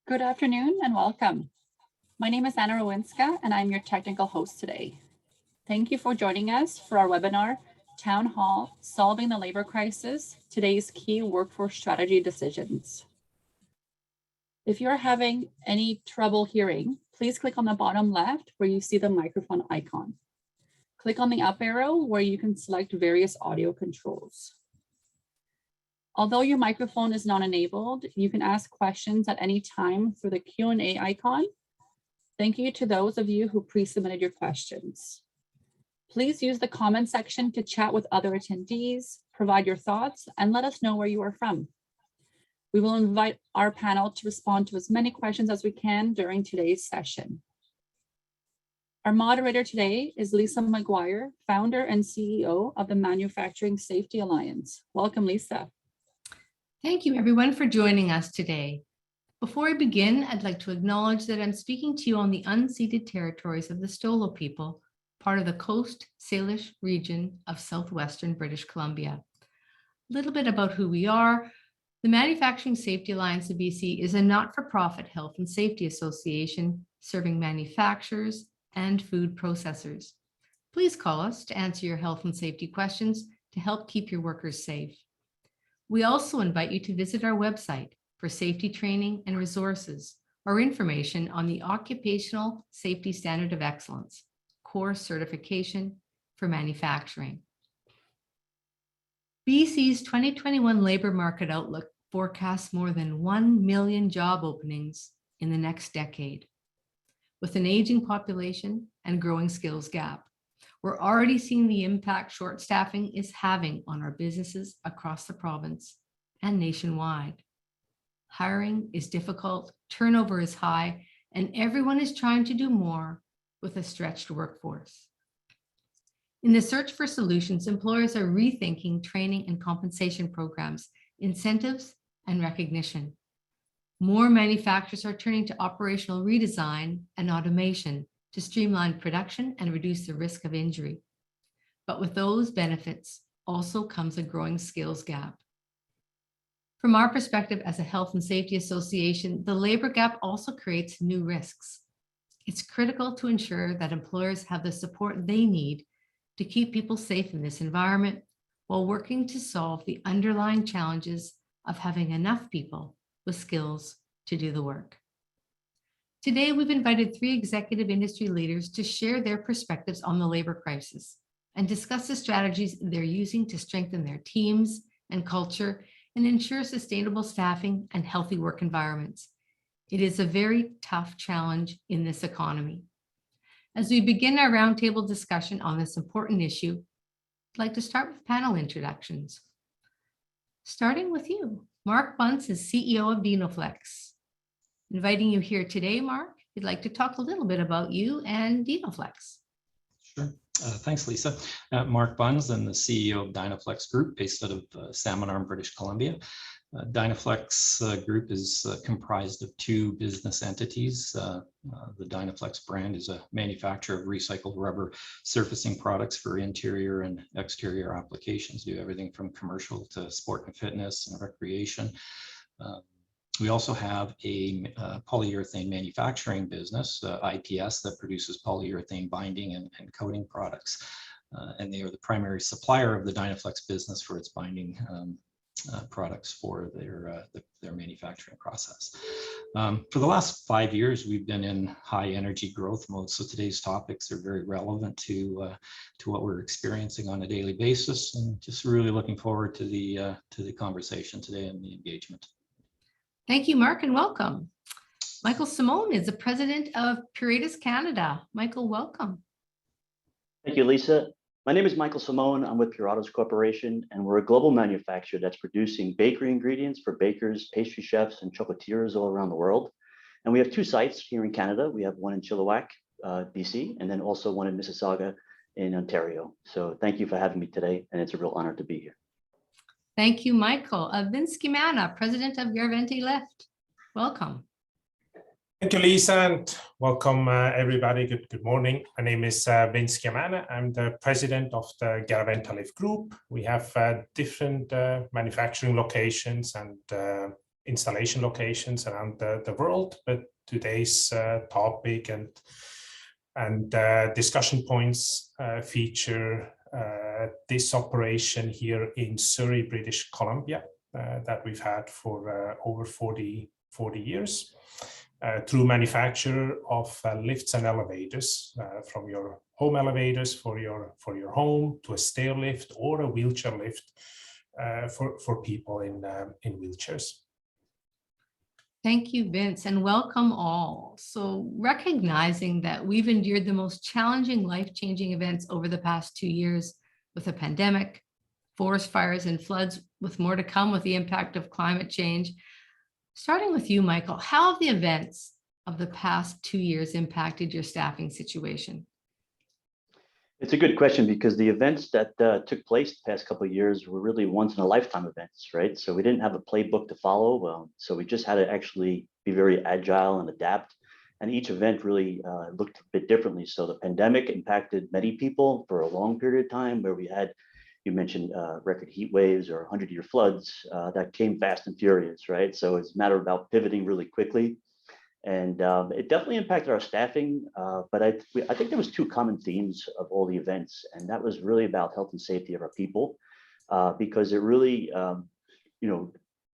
Good afternoon and welcome. My name is Anna Rowinska and I'm your technical host today. Thank you for joining us for our webinar, Town Hall, Solving the Labor Crisis, Today's Key Workforce Strategy Decisions. If you're having any trouble hearing, please click on the bottom left where you see the microphone icon. Click on the up arrow where you can select various audio controls. Although your microphone is not enabled, you can ask questions at any time through the Q&A icon. Thank you to those of you who pre-submitted your questions. Please use the comment section to chat with other attendees, provide your thoughts, and let us know where you are from. We will invite our panel to respond to as many questions as we can during today's session. Our moderator today is Lisa McGuire, founder and CEO of the Manufacturing Safety Alliance. Welcome, Lisa. Thank you everyone for joining us today. Before I begin, I'd like to acknowledge that I'm speaking to you on the unceded territories of the Stolo people, part of the Coast Salish region of southwestern British Columbia. A little bit about who we are. The Manufacturing Safety Alliance of BC is a not-for-profit health and safety association serving manufacturers and food processors. Please call us to answer your health and safety questions to help keep your workers safe. We also invite you to visit our website for safety training and resources or information on the Occupational Safety Standard of Excellence, core certification for manufacturing. BC's 2021 labor market outlook forecasts more than 1 million job openings in the next decade. With an aging population and growing skills gap, we're already seeing the impact short staffing is having on our businesses across the province and nationwide. Hiring is difficult, turnover is high, and everyone is trying to do more with a stretched workforce. In the search for solutions, employers are rethinking training and compensation programs, incentives, and recognition. More manufacturers are turning to operational redesign and automation to streamline production and reduce the risk of injury. But with those benefits also comes a growing skills gap. From our perspective as a health and safety association, the labor gap also creates new risks. It's critical to ensure that employers have the support they need to keep people safe in this environment while working to solve the underlying challenges of having enough people with skills to do the work. Today, we've invited 3 executive industry leaders to share their perspectives on the labor crisis and discuss the strategies they're using to strengthen their teams and culture and ensure sustainable staffing and healthy work environments. It is a very tough challenge in this economy. As we begin our roundtable discussion on this important issue, I'd like to start with panel introductions. Starting with you, Mark Bunce is CEO of Dynaflex. Inviting you here today, Mark, we'd like to talk a little bit about you and Dynaflex. Sure. Thanks, Lisa. Mark Bunz, I'm the CEO of Dynaflex Group, based out of Salmon Arm, British Columbia. Dynaflex Group is comprised of 2 business entities. The Dynaflex brand is a manufacturer of recycled rubber surfacing products for interior and exterior applications, do everything from commercial to sport and fitness and recreation. We also have a polyurethane manufacturing business, IPS, that produces polyurethane binding and coating products. And they are the primary supplier of the Dynaflex business for its binding products for their manufacturing process. For the last 5 years, we've been in high energy growth mode. So today's topics are very relevant to what we're experiencing on a daily basis, and just really looking forward to the conversation today and the engagement. Thank you, Mark, and welcome. Michael Simone is the president of Puratus Canada. Michael, welcome. Thank you, Lisa. My name is Michael Simone. I'm with Puratus Corporation, and we're a global manufacturer that's producing bakery ingredients for bakers, pastry chefs, and chocolatiers all around the world. And we have 2 sites here in Canada. We have one in Chilliwack, BC, and then also one in Mississauga in Ontario. So thank you for having me today, and it's a real honor to be here. Thank you, Michael. Vince Gimana, president of Garventi Lift. Welcome. Thank you, Lisa, and welcome everybody. Good morning. My name is Vince Gimana. I'm the president of the Garventi Lift Group. We have different manufacturing locations and installation locations around the world, but today's topic and discussion points feature this operation here in Surrey, British Columbia, that we've had for over 40 years, through manufacture of lifts and elevators, from your home elevators for your home to a stair lift or a wheelchair lift for people in wheelchairs. Thank you, Vince, and welcome all. So recognizing that we've endured the most challenging, life-changing events over the past 2 years with a pandemic, forest fires and floods, with more to come with the impact of climate change. Starting with you, Michael, how have the events of the past 2 years impacted your staffing situation? It's a good question, because the events that took place the past couple of years were really once in a lifetime events, right? So we didn't have a playbook to follow. So we just had to actually be very agile and adapt. And each event really looked a bit differently. So the pandemic impacted many people for a long period of time, where we had, you mentioned record heat waves or 100-year floods that came fast and furious, right? So it's a matter about pivoting really quickly. And it definitely impacted our staffing, but I think there was two common themes of all the events, and that was really about health and safety of our people, because it really,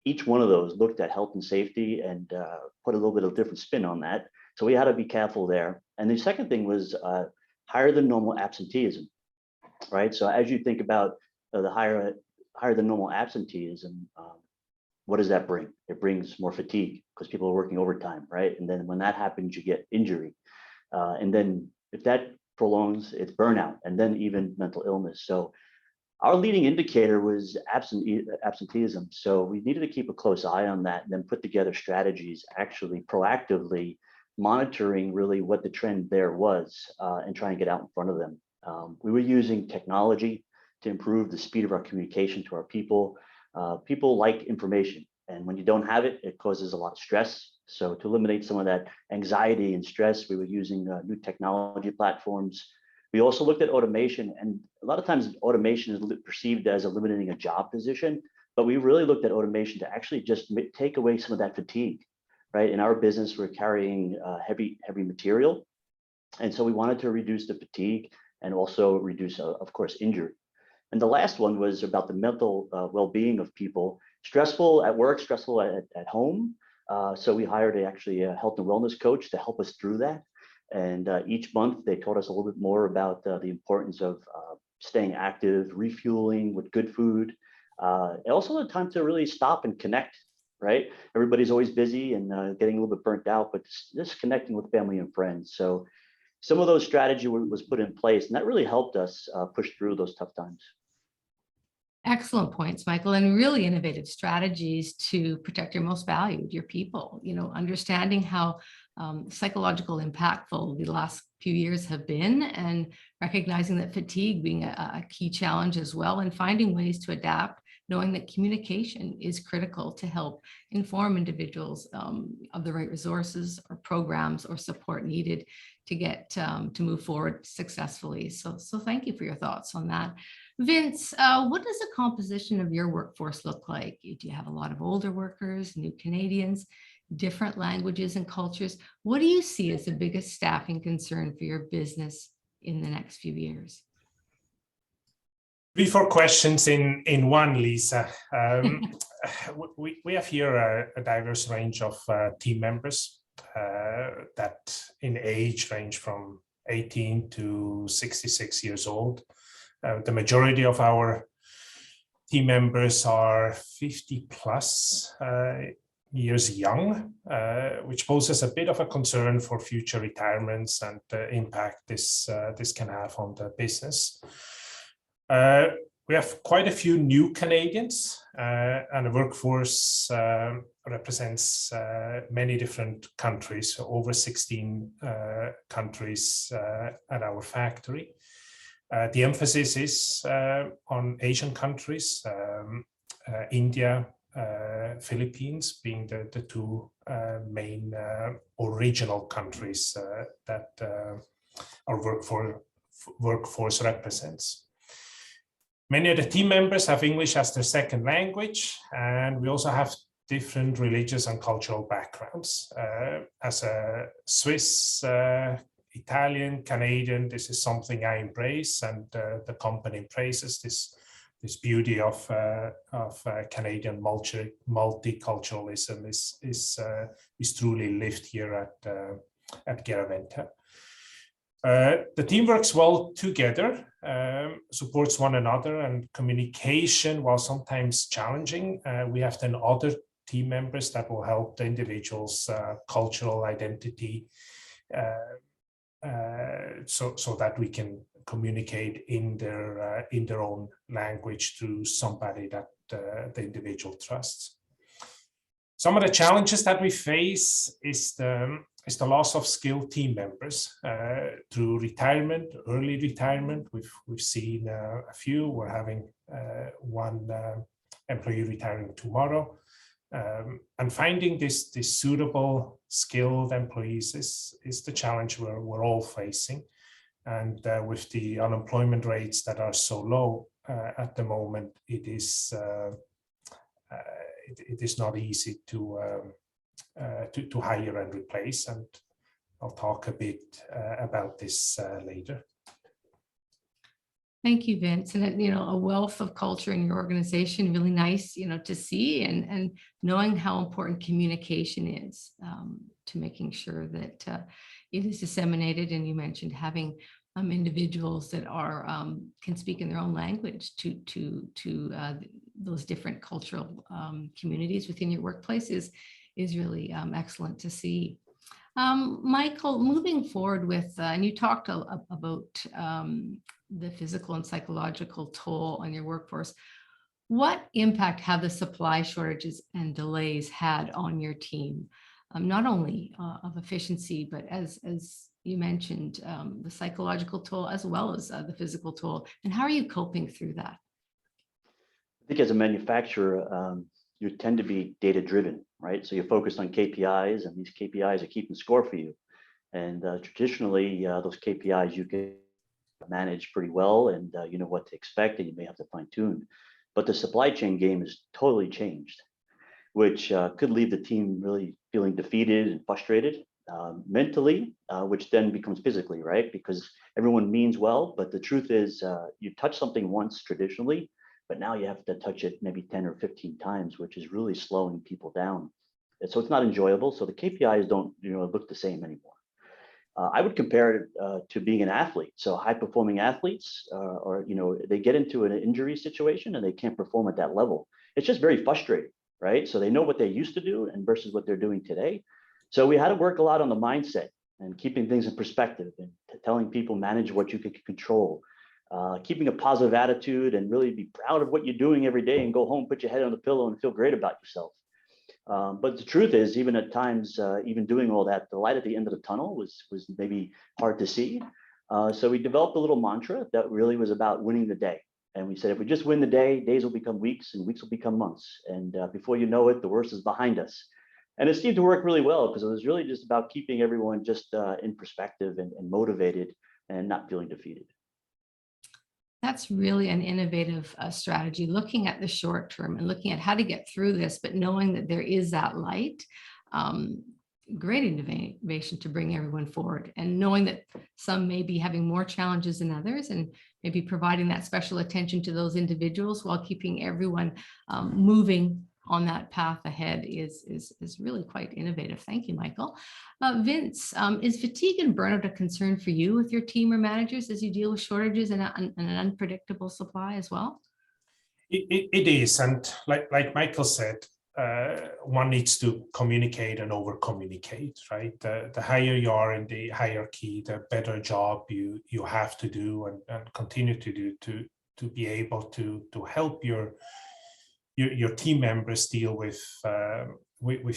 each one of those looked at health and safety and put a little bit of different spin on that. So we had to be careful there. And the second thing was higher than normal absenteeism, right? So as you think about the higher than normal absenteeism, what does that bring? It brings more fatigue because people are working overtime, right? And then when that happens, you get injury. And then if that prolongs, it's burnout, and then even mental illness. So our leading indicator was absenteeism. So we needed to keep a close eye on that and then put together strategies, actually proactively monitoring really what the trend there was, and trying to get out in front of them. We were using technology to improve the speed of our communication to our people. People like information, and when you don't have it, it causes a lot of stress. So to eliminate some of that anxiety and stress, we were using new technology platforms. We also looked at automation, and a lot of times automation is perceived as eliminating a job position, but we really looked at automation to actually just take away some of that fatigue, right? In our business, we're carrying heavy material, and so we wanted to reduce the fatigue and also reduce, of course, injury. And the last one was about the mental well-being of people. Stressful at work, stressful at home. So we hired actually a health and wellness coach to help us through that. And each month they taught us a little bit more about the importance of staying active, refueling with good food. And also the time to really stop and connect, right? Everybody's always busy and getting a little bit burnt out, but just connecting with family and friends. So some of those strategy was put in place, and that really helped us push through those tough times. Excellent points, Michael, and really innovative strategies to protect your most valued, your people. Understanding how psychological impactful the last few years have been, and recognizing that fatigue being a key challenge as well, and finding ways to adapt, knowing that communication is critical to help inform individuals of the right resources or programs or support needed to get to move forward successfully. So thank you for your thoughts on that. Vince, what does the composition of your workforce look like? Do you have a lot of older workers, new Canadians, different languages and cultures? What do you see as the biggest staffing concern for your business in the next few years? 3-4 questions in one, Lisa. We have here a diverse range of team members that in age range from 18 to 66 years old. The majority of our team members are 50 plus years young, which poses a bit of a concern for future retirements and the impact this can have on the business. We have quite a few new Canadians, and the workforce represents many different countries, so over 16 countries at our factory. The emphasis is on Asian countries, India, Philippines being the two main or regional countries that our workforce represents. Many of the team members have English as their second language, and we also have different religious and cultural backgrounds. As a Swiss, Italian, Canadian, this is something I embrace, and the company embraces this beauty of Canadian multiculturalism is truly lived here at Garaventa. The team works well together, supports one another, and communication, while sometimes challenging, we have then other team members that will help the individual's cultural identity, so that we can communicate in their own language to somebody that the individual trusts. Some of the challenges that we face is the loss of skilled team members through retirement, early retirement. We've seen a few. We're having one employee retiring tomorrow. And finding this suitable, skilled employees is the challenge we're all facing. And with the unemployment rates that are so low at the moment, it is not easy to hire and replace. And I'll talk a bit about this later. Thank you, Vince. And a wealth of culture in your organization, really nice, to see, and knowing how important communication is to making sure that it is disseminated. And you mentioned having individuals that are can speak in their own language to those different cultural communities within your workplace is really excellent to see. Michael, moving forward with, and you talked about the physical and psychological toll on your workforce. What impact have the supply shortages and delays had on your team? Not only of efficiency, but as you mentioned, the psychological toll as well as the physical toll. And how are you coping through that? I think as a manufacturer, you tend to be data driven, right? So you're focused on KPIs, and these KPIs are keeping score for you. And traditionally, those KPIs you can manage pretty well, and you know what to expect, and you may have to fine tune. But the supply chain game has totally changed, which could leave the team really feeling defeated and frustrated mentally, which then becomes physically, right? Because everyone means well, but the truth is you touch something once traditionally, but now you have to touch it maybe 10 or 15 times, which is really slowing people down. And so it's not enjoyable. So the KPIs don't look the same anymore. I would compare it to being an athlete. So high performing athletes or they get into an injury situation and they can't perform at that level. It's just very frustrating, right? So they know what they used to do and versus what they're doing today. So we had to work a lot on the mindset and keeping things in perspective and telling people manage what you can control, keeping a positive attitude and really be proud of what you're doing every day and go home, put your head on the pillow and feel great about yourself. But the truth is, even at times, even doing all that, the light at the end of the tunnel was maybe hard to see. So we developed a little mantra that really was about winning the day. And we said, if we just win the day, days will become weeks and weeks will become months. And before you know it, the worst is behind us. And it seemed to work really well because it was really just about keeping everyone just in perspective and motivated and not feeling defeated. That's really an innovative strategy, looking at the short term and looking at how to get through this, but knowing that there is that light. Great innovation to bring everyone forward, and knowing that some may be having more challenges than others, and maybe providing that special attention to those individuals while keeping everyone moving on that path ahead is really quite innovative. Thank you, Michael. Vince, is fatigue and burnout a concern for you with your team or managers as you deal with shortages and an unpredictable supply as well? It is, and like Michael said, one needs to communicate and over communicate, right? The higher you are in the hierarchy, the better job you have to do and continue to do to be able to help your team members deal with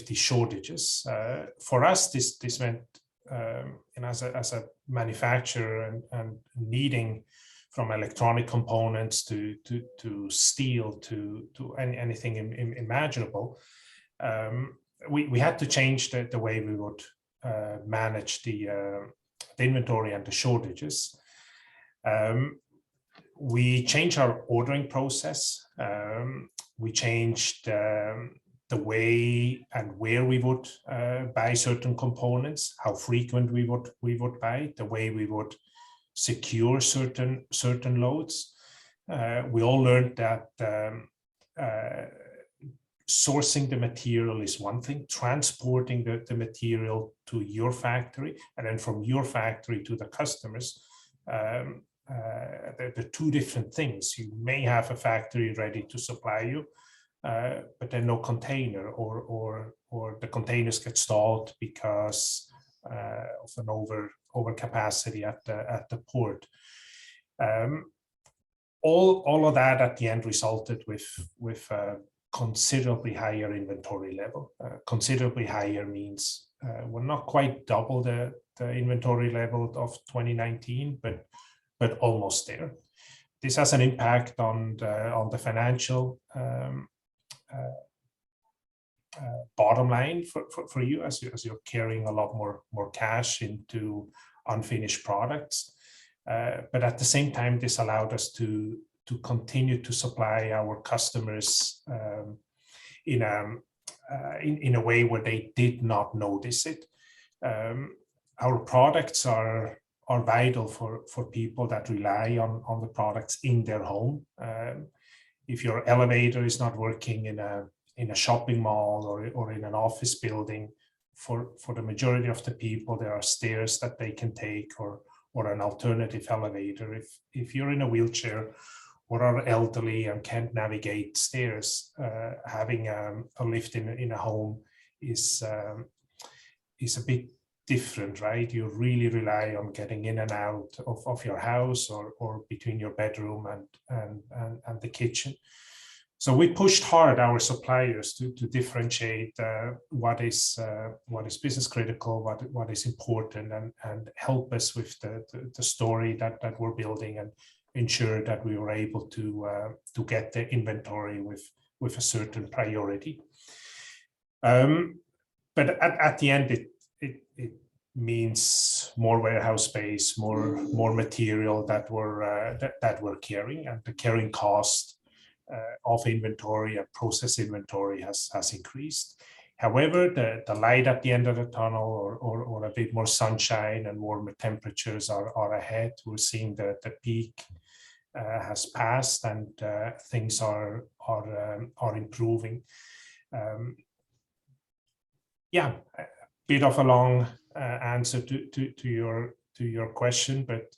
the shortages. For us, this meant, as a manufacturer and needing from electronic components to steel to anything imaginable, we had to change the way we would manage the inventory and the shortages. We changed our ordering process. We changed the way and where we would buy certain components, how frequent we would buy, the way we would secure certain loads. We all learned that sourcing the material is one thing, transporting the material to your factory, and then from your factory to the customers. They're two different things. You may have a factory ready to supply you, but then no container, or the containers get stalled because of an overcapacity at the port. All of that at the end resulted with considerably higher inventory level. Considerably higher means we're not quite double the inventory level of 2019, but almost there. This has an impact on the financial bottom line for you as you're carrying a lot more cash into unfinished products. But at the same time, this allowed us to continue to supply our customers in a way where they did not notice it. Our products are vital for people that rely on the products in their home. If your elevator is not working in a shopping mall or in an office building, for the majority of the people, there are stairs that they can take or an alternative elevator. If you're in a wheelchair or are elderly and can't navigate stairs, having a lift in a home is a bit different, right? You really rely on getting in and out of your house or between your bedroom and the kitchen. So we pushed hard our suppliers to differentiate what is business critical, what is important, and help us with the story that we're building, and ensure that we were able to get the inventory with a certain priority. But at the end, it means more warehouse space, more material that we're carrying, and the carrying cost of inventory and process inventory has increased. However, the light at the end of the tunnel, or a bit more sunshine and warmer temperatures are ahead. We're seeing the peak has passed, and things are improving. Yeah, a bit of a long answer to your question, but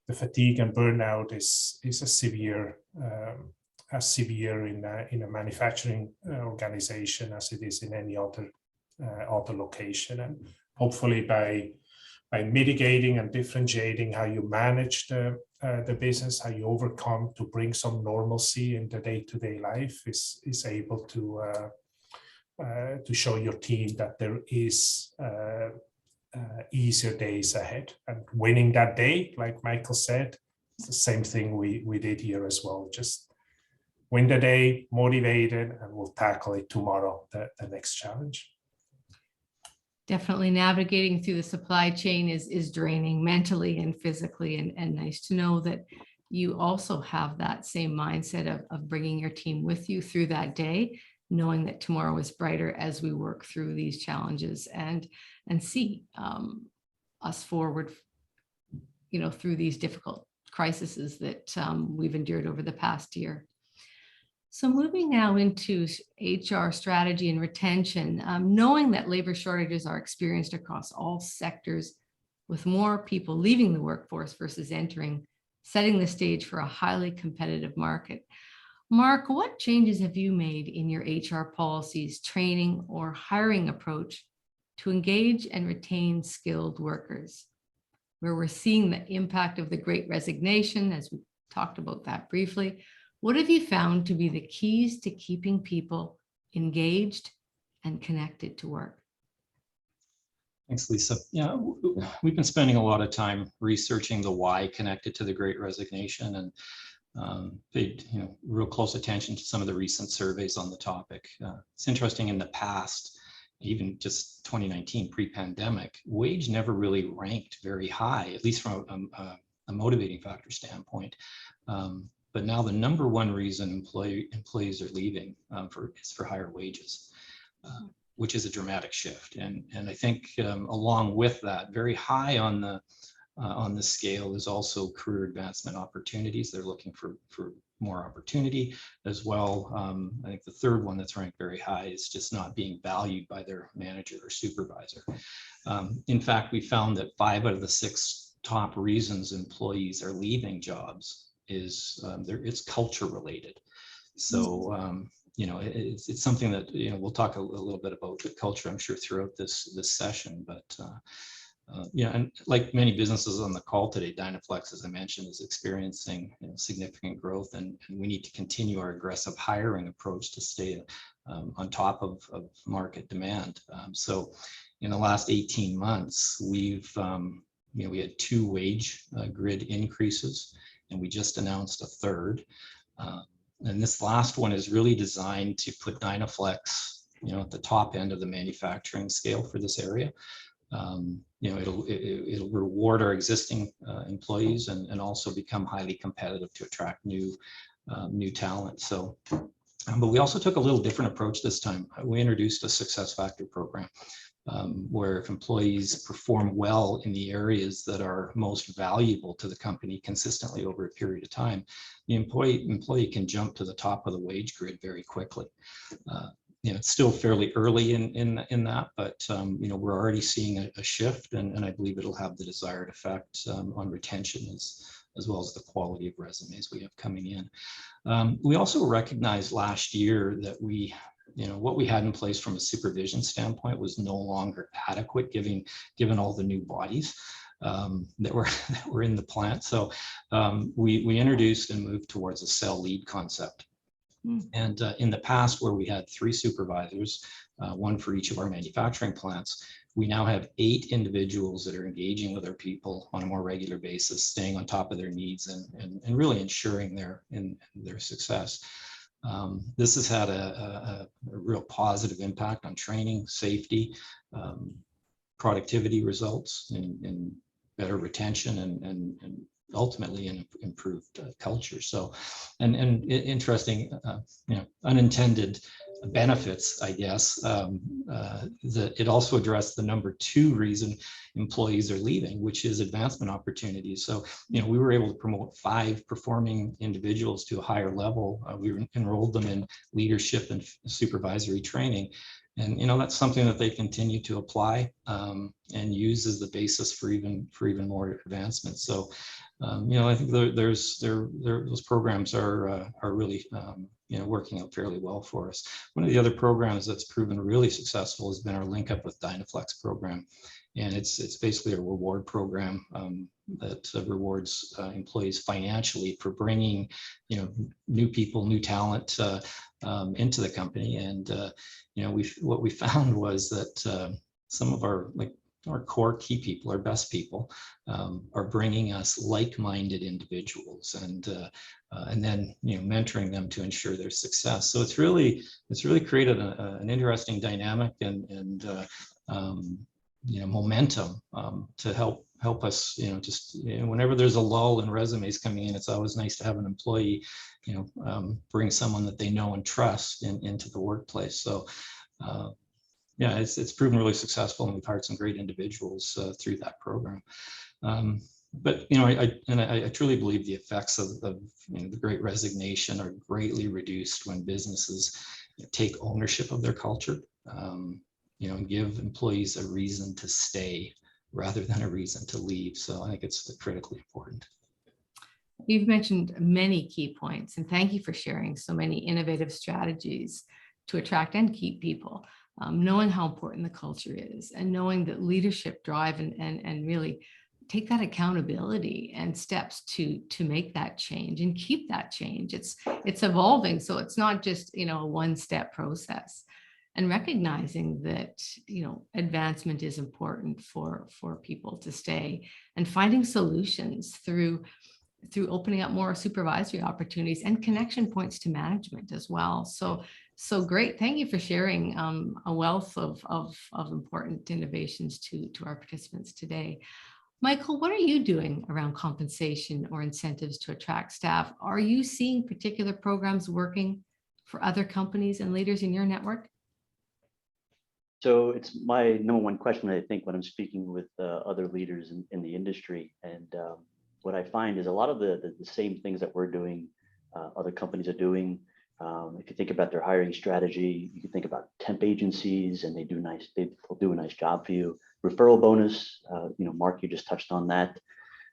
the fatigue and burnout is as severe in a manufacturing organization as it is in any other location. And hopefully by mitigating and differentiating how you manage the business, how you overcome to bring some normalcy in the day-to-day life, is able to show your team that there is easier days ahead. And winning that day, like Michael said, it's the same thing we did here as well. Just win the day, motivated, and we'll tackle it tomorrow, the next challenge. Definitely navigating through the supply chain is draining mentally and physically, and nice to know that you also have that same mindset of bringing your team with you through that day, knowing that tomorrow is brighter as we work through these challenges and see us forward, through these difficult crises that we've endured over the past year. So moving now into HR strategy and retention, knowing that labor shortages are experienced across all sectors, with more people leaving the workforce versus entering, setting the stage for a highly competitive market. Mark, what changes have you made in your HR policies, training, or hiring approach to engage and retain skilled workers, where we're seeing the impact of the Great Resignation, as we talked about that briefly? What have you found to be the keys to keeping people engaged and connected to work? Thanks, Lisa. Yeah, we've been spending a lot of time researching the why connected to the Great Resignation, and paid real close attention to some of the recent surveys on the topic. It's interesting, in the past, even just 2019, pre-pandemic, wage never really ranked very high, at least from a motivating factor standpoint. But now the number one reason employees are leaving is for higher wages. which is a dramatic shift. And I think along with that, very high on the scale is also career advancement opportunities. They're looking for more opportunity as well. I think the third one that's ranked very high is just not being valued by their manager or supervisor. In fact, we found that 5 out of the 6 top reasons employees are leaving jobs is it's culture related. So it's something that we'll talk a little bit about the culture, I'm sure, throughout this session. But and like many businesses on the call today, Dynaflex, as I mentioned, is experiencing significant growth, and we need to continue our aggressive hiring approach to stay on top of market demand. So in the last 18 months, we had 2 wage grid increases, and we just announced a third. And this last one is really designed to put Dynaflex, at the top end of the manufacturing scale for this area. It'll reward our existing employees and also become highly competitive to attract new talent. So, but we also took a little different approach this time. We introduced a success factor program where if employees perform well in the areas that are most valuable to the company consistently over a period of time, the employee can jump to the top of the wage grid very quickly. It's still fairly early in that, but we're already seeing a shift, and I believe it'll have the desired effect on retention as well as the quality of resumes we have coming in. We also recognized last year that what we had in place from a supervision standpoint was no longer adequate, given all the new bodies that were in the plant. So we introduced and moved towards a cell lead concept. And in the past, where we had 3 supervisors, 1 for each of our manufacturing plants, we now have 8 individuals that are engaging with our people on a more regular basis, staying on top of their needs and really ensuring their success. This has had a real positive impact on training, safety, productivity results, and better retention and ultimately an improved culture. So, and interesting, unintended benefits, I guess, that it also addressed the number 2 reason employees are leaving, which is advancement opportunities. So, we were able to promote 5 performing individuals to a higher level. We enrolled them in leadership and supervisory training. And that's something that they continue to apply and use as the basis for even more advancement. So, I think those programs are really working out fairly well for us. One of the other programs that's proven really successful has been our Link Up with Dynaflex program, and it's basically a reward program that rewards employees financially for bringing new people, new talent into the company. And what we found was that some of our core key people, our best people, are bringing us like-minded individuals and then mentoring them to ensure their success. So it's really created an interesting dynamic and momentum to help us. Whenever there's a lull in resumes coming in, it's always nice to have an employee bring someone that they know and trust into the workplace. So it's proven really successful, and we've hired some great individuals through that program. But I truly believe the effects of the Great Resignation are greatly reduced when businesses take ownership of their culture, and give employees a reason to stay rather than a reason to leave. So I think it's critically important. You've mentioned many key points, and thank you for sharing so many innovative strategies to attract and keep people. Knowing how important the culture is, and knowing that leadership drive and really take that accountability and steps to make that change and keep that change. It's evolving, so it's not just a one-step process. And recognizing that advancement is important for people to stay, and finding solutions through opening up more supervisory opportunities and connection points to management as well. So great. Thank you for sharing a wealth of important innovations to our participants today. Michael, what are you doing around compensation or incentives to attract staff? Are you seeing particular programs working for other companies and leaders in your network? So it's my number one question, I think, when I'm speaking with other leaders in the industry. And what I find is a lot of the same things that we're doing, other companies are doing. If you think about their hiring strategy, you can think about temp agencies, and they'll do a nice job for you. Referral bonus, Mark, you just touched on that.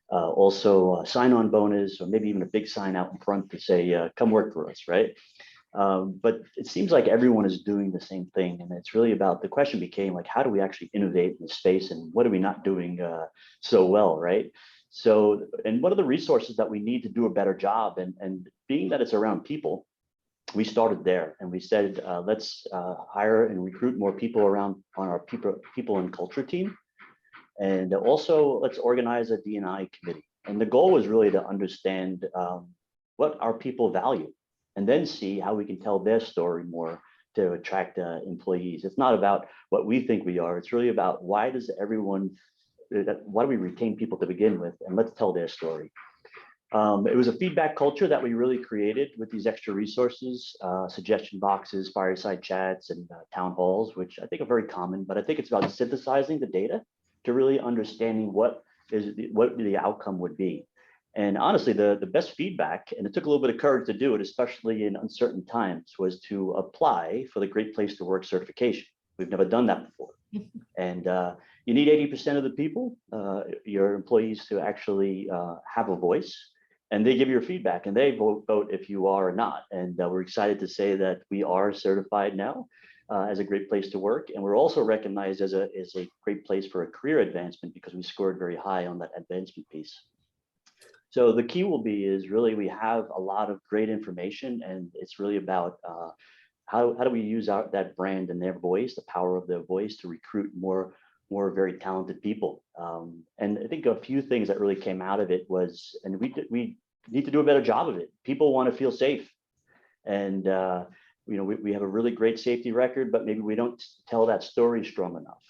Also sign-on bonus, or maybe even a big sign out in front to say, come work for us, right? But it seems like everyone is doing the same thing. And it's really about, the question became like, how do we actually innovate in the space, and what are we not doing so well, right? So, and what are the resources that we need to do a better job? And being that it's around people, we started there, and we said, let's hire and recruit more people around on our people and culture team. And also let's organize a D&I committee. And the goal was really to understand what our people value, and then see how we can tell their story more to attract employees. It's not about what we think we are. It's really about why do we retain people to begin with, and let's tell their story. It was a feedback culture that we really created with these extra resources, suggestion boxes, fireside chats, and town halls, which I think are very common, but I think it's about synthesizing the data to really understanding what the outcome would be. And honestly, the best feedback, and it took a little bit of courage to do it, especially in uncertain times, was to apply for the Great Place to Work certification. We've never done that before. And you need 80% of the people, your employees, to actually have a voice, and they give your feedback, and they vote if you are or not. And we're excited to say that we are certified now as a great place to work. And we're also recognized as a great place for a career advancement, because we scored very high on that advancement piece. So the key will be is really, we have a lot of great information, and it's really about how do we use that brand and their voice, the power of their voice, to recruit more very talented people. And I think a few things that really came out of it was, and we need to do a better job of it. People want to feel safe, and we have a really great safety record, but maybe we don't tell that story strong enough.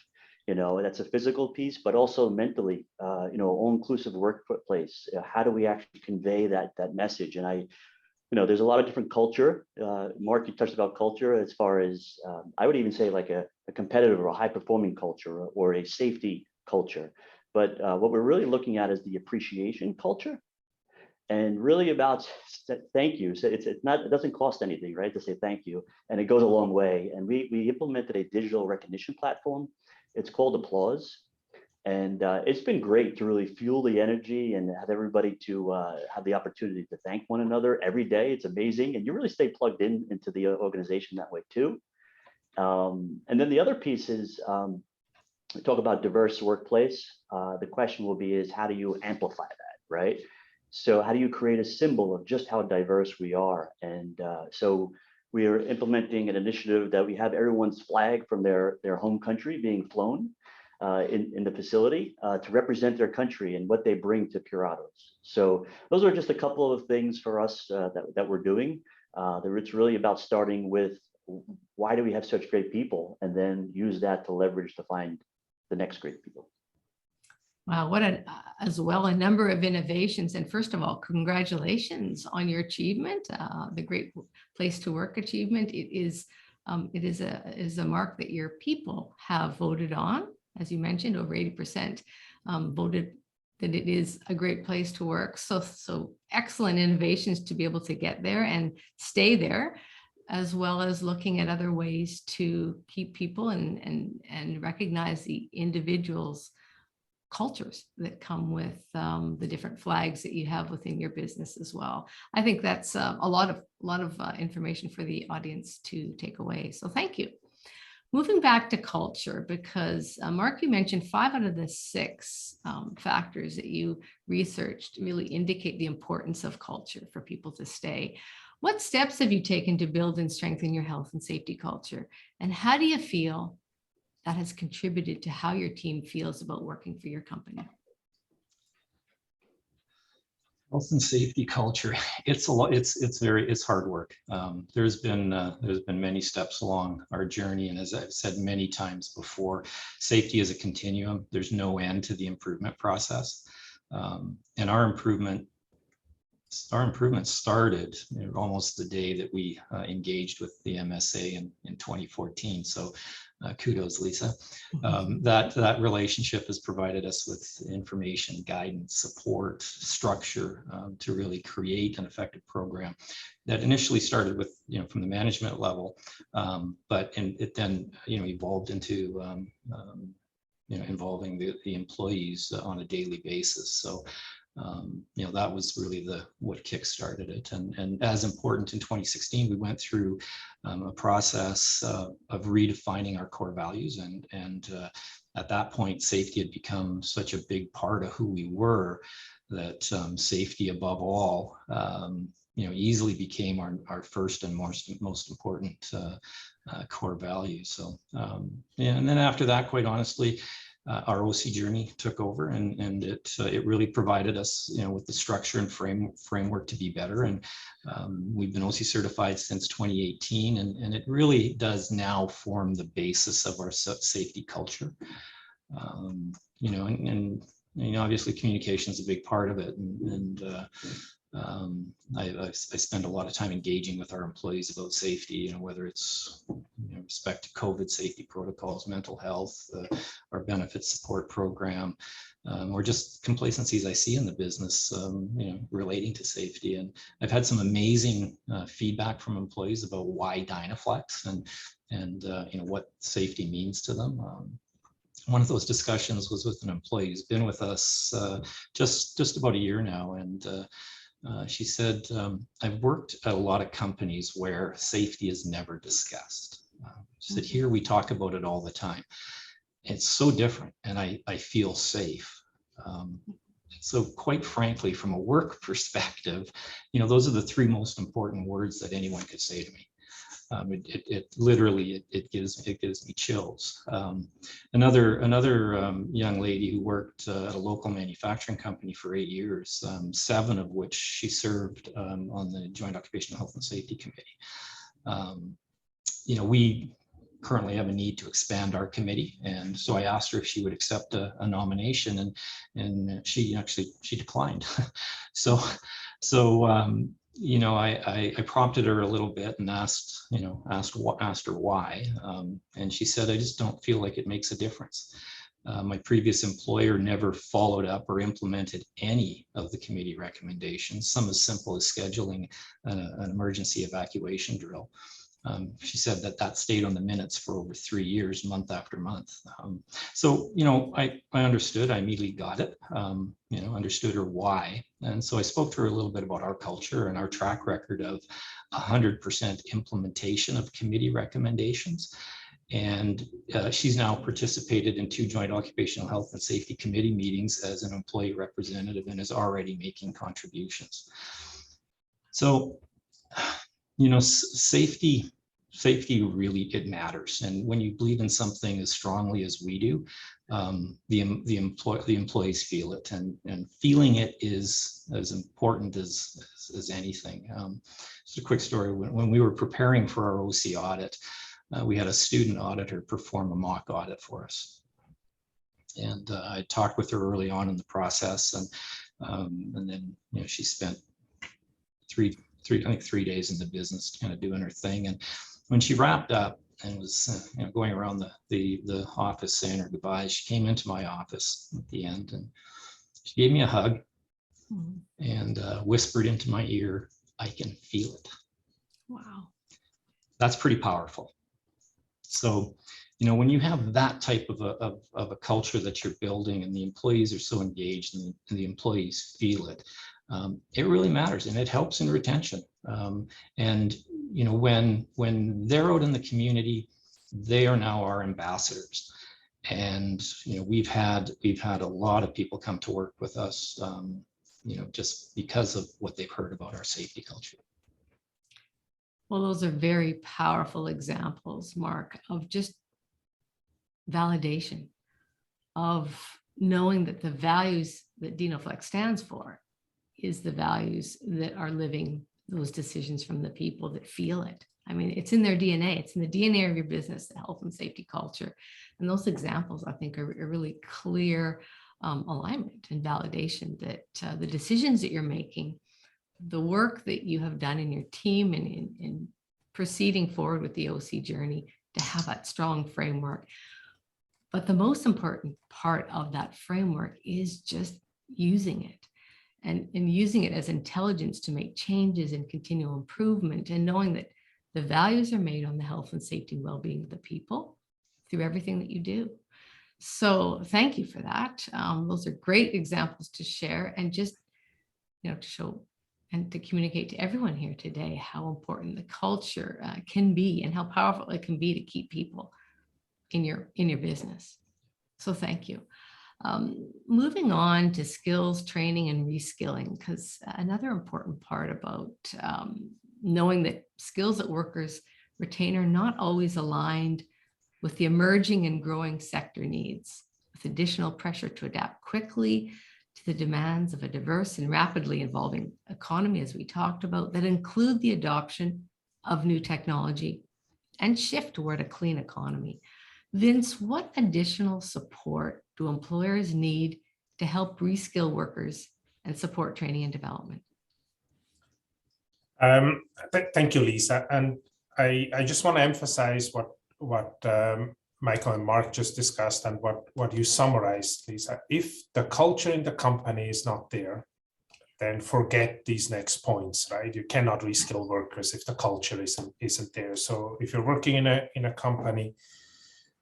That's a physical piece, but also mentally, all-inclusive workplace. How do we actually convey that message? And there's a lot of different culture. Mark, you touched about culture as far as, I would even say like a competitive or a high-performing culture, or a safety culture. But what we're really looking at is the appreciation culture, and really about thank you. So it doesn't cost anything, right, to say thank you, and it goes a long way. And we implemented a digital recognition platform. It's called Applause. And it's been great to really fuel the energy and have everybody to have the opportunity to thank one another every day. It's amazing. And you really stay plugged into the organization that way too. And then the other piece is, we talk about diverse workplace. The question will be is, how do you amplify that, right? So how do you create a symbol of just how diverse we are? And so we are implementing an initiative that we have everyone's flag from their home country being flown in the facility to represent their country and what they bring to Puratos. So those are just a couple of things for us that we're doing. It's really about starting with, why do we have such great people, and then use that to leverage to find the next great people. Wow, what a number of innovations. And first of all, congratulations on your achievement, the Great Place to Work achievement. It is a mark that your people have voted on. As you mentioned, over 80% voted that it is a great place to work. So excellent innovations to be able to get there and stay there, as well as looking at other ways to keep people and recognize the individuals' cultures that come with the different flags that you have within your business as well. I think that's a lot of information for the audience to take away. So thank you. Moving back to culture, because Mark, you mentioned 5 out of the 6 factors that you researched really indicate the importance of culture for people to stay. What steps have you taken to build and strengthen your health and safety culture? And how do you feel that has contributed to how your team feels about working for your company? Health and safety culture. It's a lot. It's hard work. There's been many steps along our journey, and as I've said many times before, safety is a continuum. There's no end to the improvement process, and our improvement our improvements started almost the day that we engaged with the MSA in 2014. So kudos, Lisa. That relationship has provided us with information, guidance, support, structure to really create an effective program that initially started with, from the management level, but it then, evolved into, involving the employees on a daily basis. So, that was really what kickstarted it. And as important, in 2016, we went through a process of redefining our core values. And at that point, safety had become such a big part of who we were that safety above all, easily became our first and most important core value. So, and then after that, quite honestly, our OC journey took over, and it really provided us, with the structure and framework to be better. And we've been OC certified since 2018, and it really does now form the basis of our safety culture. Obviously communication is a big part of it, and I spend a lot of time engaging with our employees about safety, whether it's respect to COVID safety protocols, mental health, our benefit support program, or just complacencies I see in the business, relating to safety. And I've had some amazing feedback from employees about why Dynaflex and what safety means to them. One of those discussions was with an employee who's been with us just about a year now, and she said, I've worked at a lot of companies where safety is never discussed. She said, here we talk about it all the time. It's so different, and I feel safe. So quite frankly, from a work perspective, those are the three most important words that anyone could say to me. It literally gives me chills. Another young lady who worked at a local manufacturing company for 8 years, 7 of which she served on the Joint Occupational Health and Safety Committee. We currently have a need to expand our committee, and so I asked her if she would accept a nomination, and she declined. So I prompted her a little bit and asked her why, and she said, I just don't feel like it makes a difference. My previous employer never followed up or implemented any of the committee recommendations, some as simple as scheduling an emergency evacuation drill. She said that stayed on the minutes for over 3 years, month after month. So I understood. I immediately got it. Understood her why, and so I spoke to her a little bit about our culture and our track record of 100% implementation of committee recommendations. And she's now participated in 2 Joint Occupational Health and Safety Committee meetings as an employee representative and is already making contributions. So, safety really, it matters. And when you believe in something as strongly as we do, the employees feel it, and feeling it is as important as anything. Just a quick story. When we were preparing for our OC audit, we had a student auditor perform a mock audit for us. And I talked with her early on in the process, and then she spent 3 days in the business kind of doing her thing. And when she wrapped up and was going around the office saying her goodbyes, she came into my office at the end, and she gave me a hug and whispered into my ear, I can feel it. Wow. That's pretty powerful. So, when you have that type of a culture that you're building, and the employees are so engaged, and the employees feel it, it really matters, and it helps in retention. And when they're out in the community, they are now our ambassadors. And we've had a lot of people come to work with us, just because of what they've heard about our safety culture. Well, those are very powerful examples, Mark, of just validation, of knowing that the values that Dynaflex stands for is the values that are living those decisions from the people that feel it. I mean, it's in their DNA. It's in the DNA of your business, the health and safety culture. And those examples, I think, are a really clear alignment and validation that the decisions that you're making the work that you have done in your team and in proceeding forward with the OC journey to have that strong framework. But the most important part of that framework is just using it and using it as intelligence to make changes and continual improvement, and knowing that the values are made on the health and safety and well-being of the people through everything that you do. So thank you for that. Those are great examples to share, and just, to show and to communicate to everyone here today how important the culture can be and how powerful it can be to keep people in your business. So thank you. Moving on to skills training and reskilling, because another important part about knowing that skills that workers retain are not always aligned with the emerging and growing sector needs, with additional pressure to adapt quickly to the demands of a diverse and rapidly evolving economy, as we talked about, that include the adoption of new technology and shift toward a clean economy. Vince, what additional support do employers need to help reskill workers and support training and development? Thank you, Lisa. And I just want to emphasize what Michael and Mark just discussed and what you summarized, Lisa. If the culture in the company is not there, then forget these next points, right? You cannot reskill workers if the culture isn't there. So if you're working in a company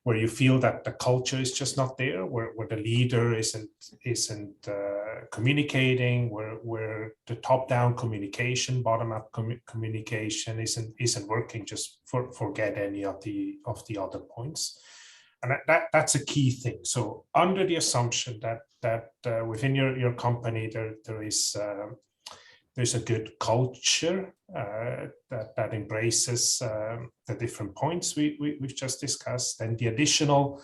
where you feel that the culture is just not there, where the leader isn't communicating, where the top-down communication, bottom-up communication isn't working, just forget any of the other points. And that's a key thing. So under the assumption that within your company there's a good culture that embraces the different points we've just discussed, and the additional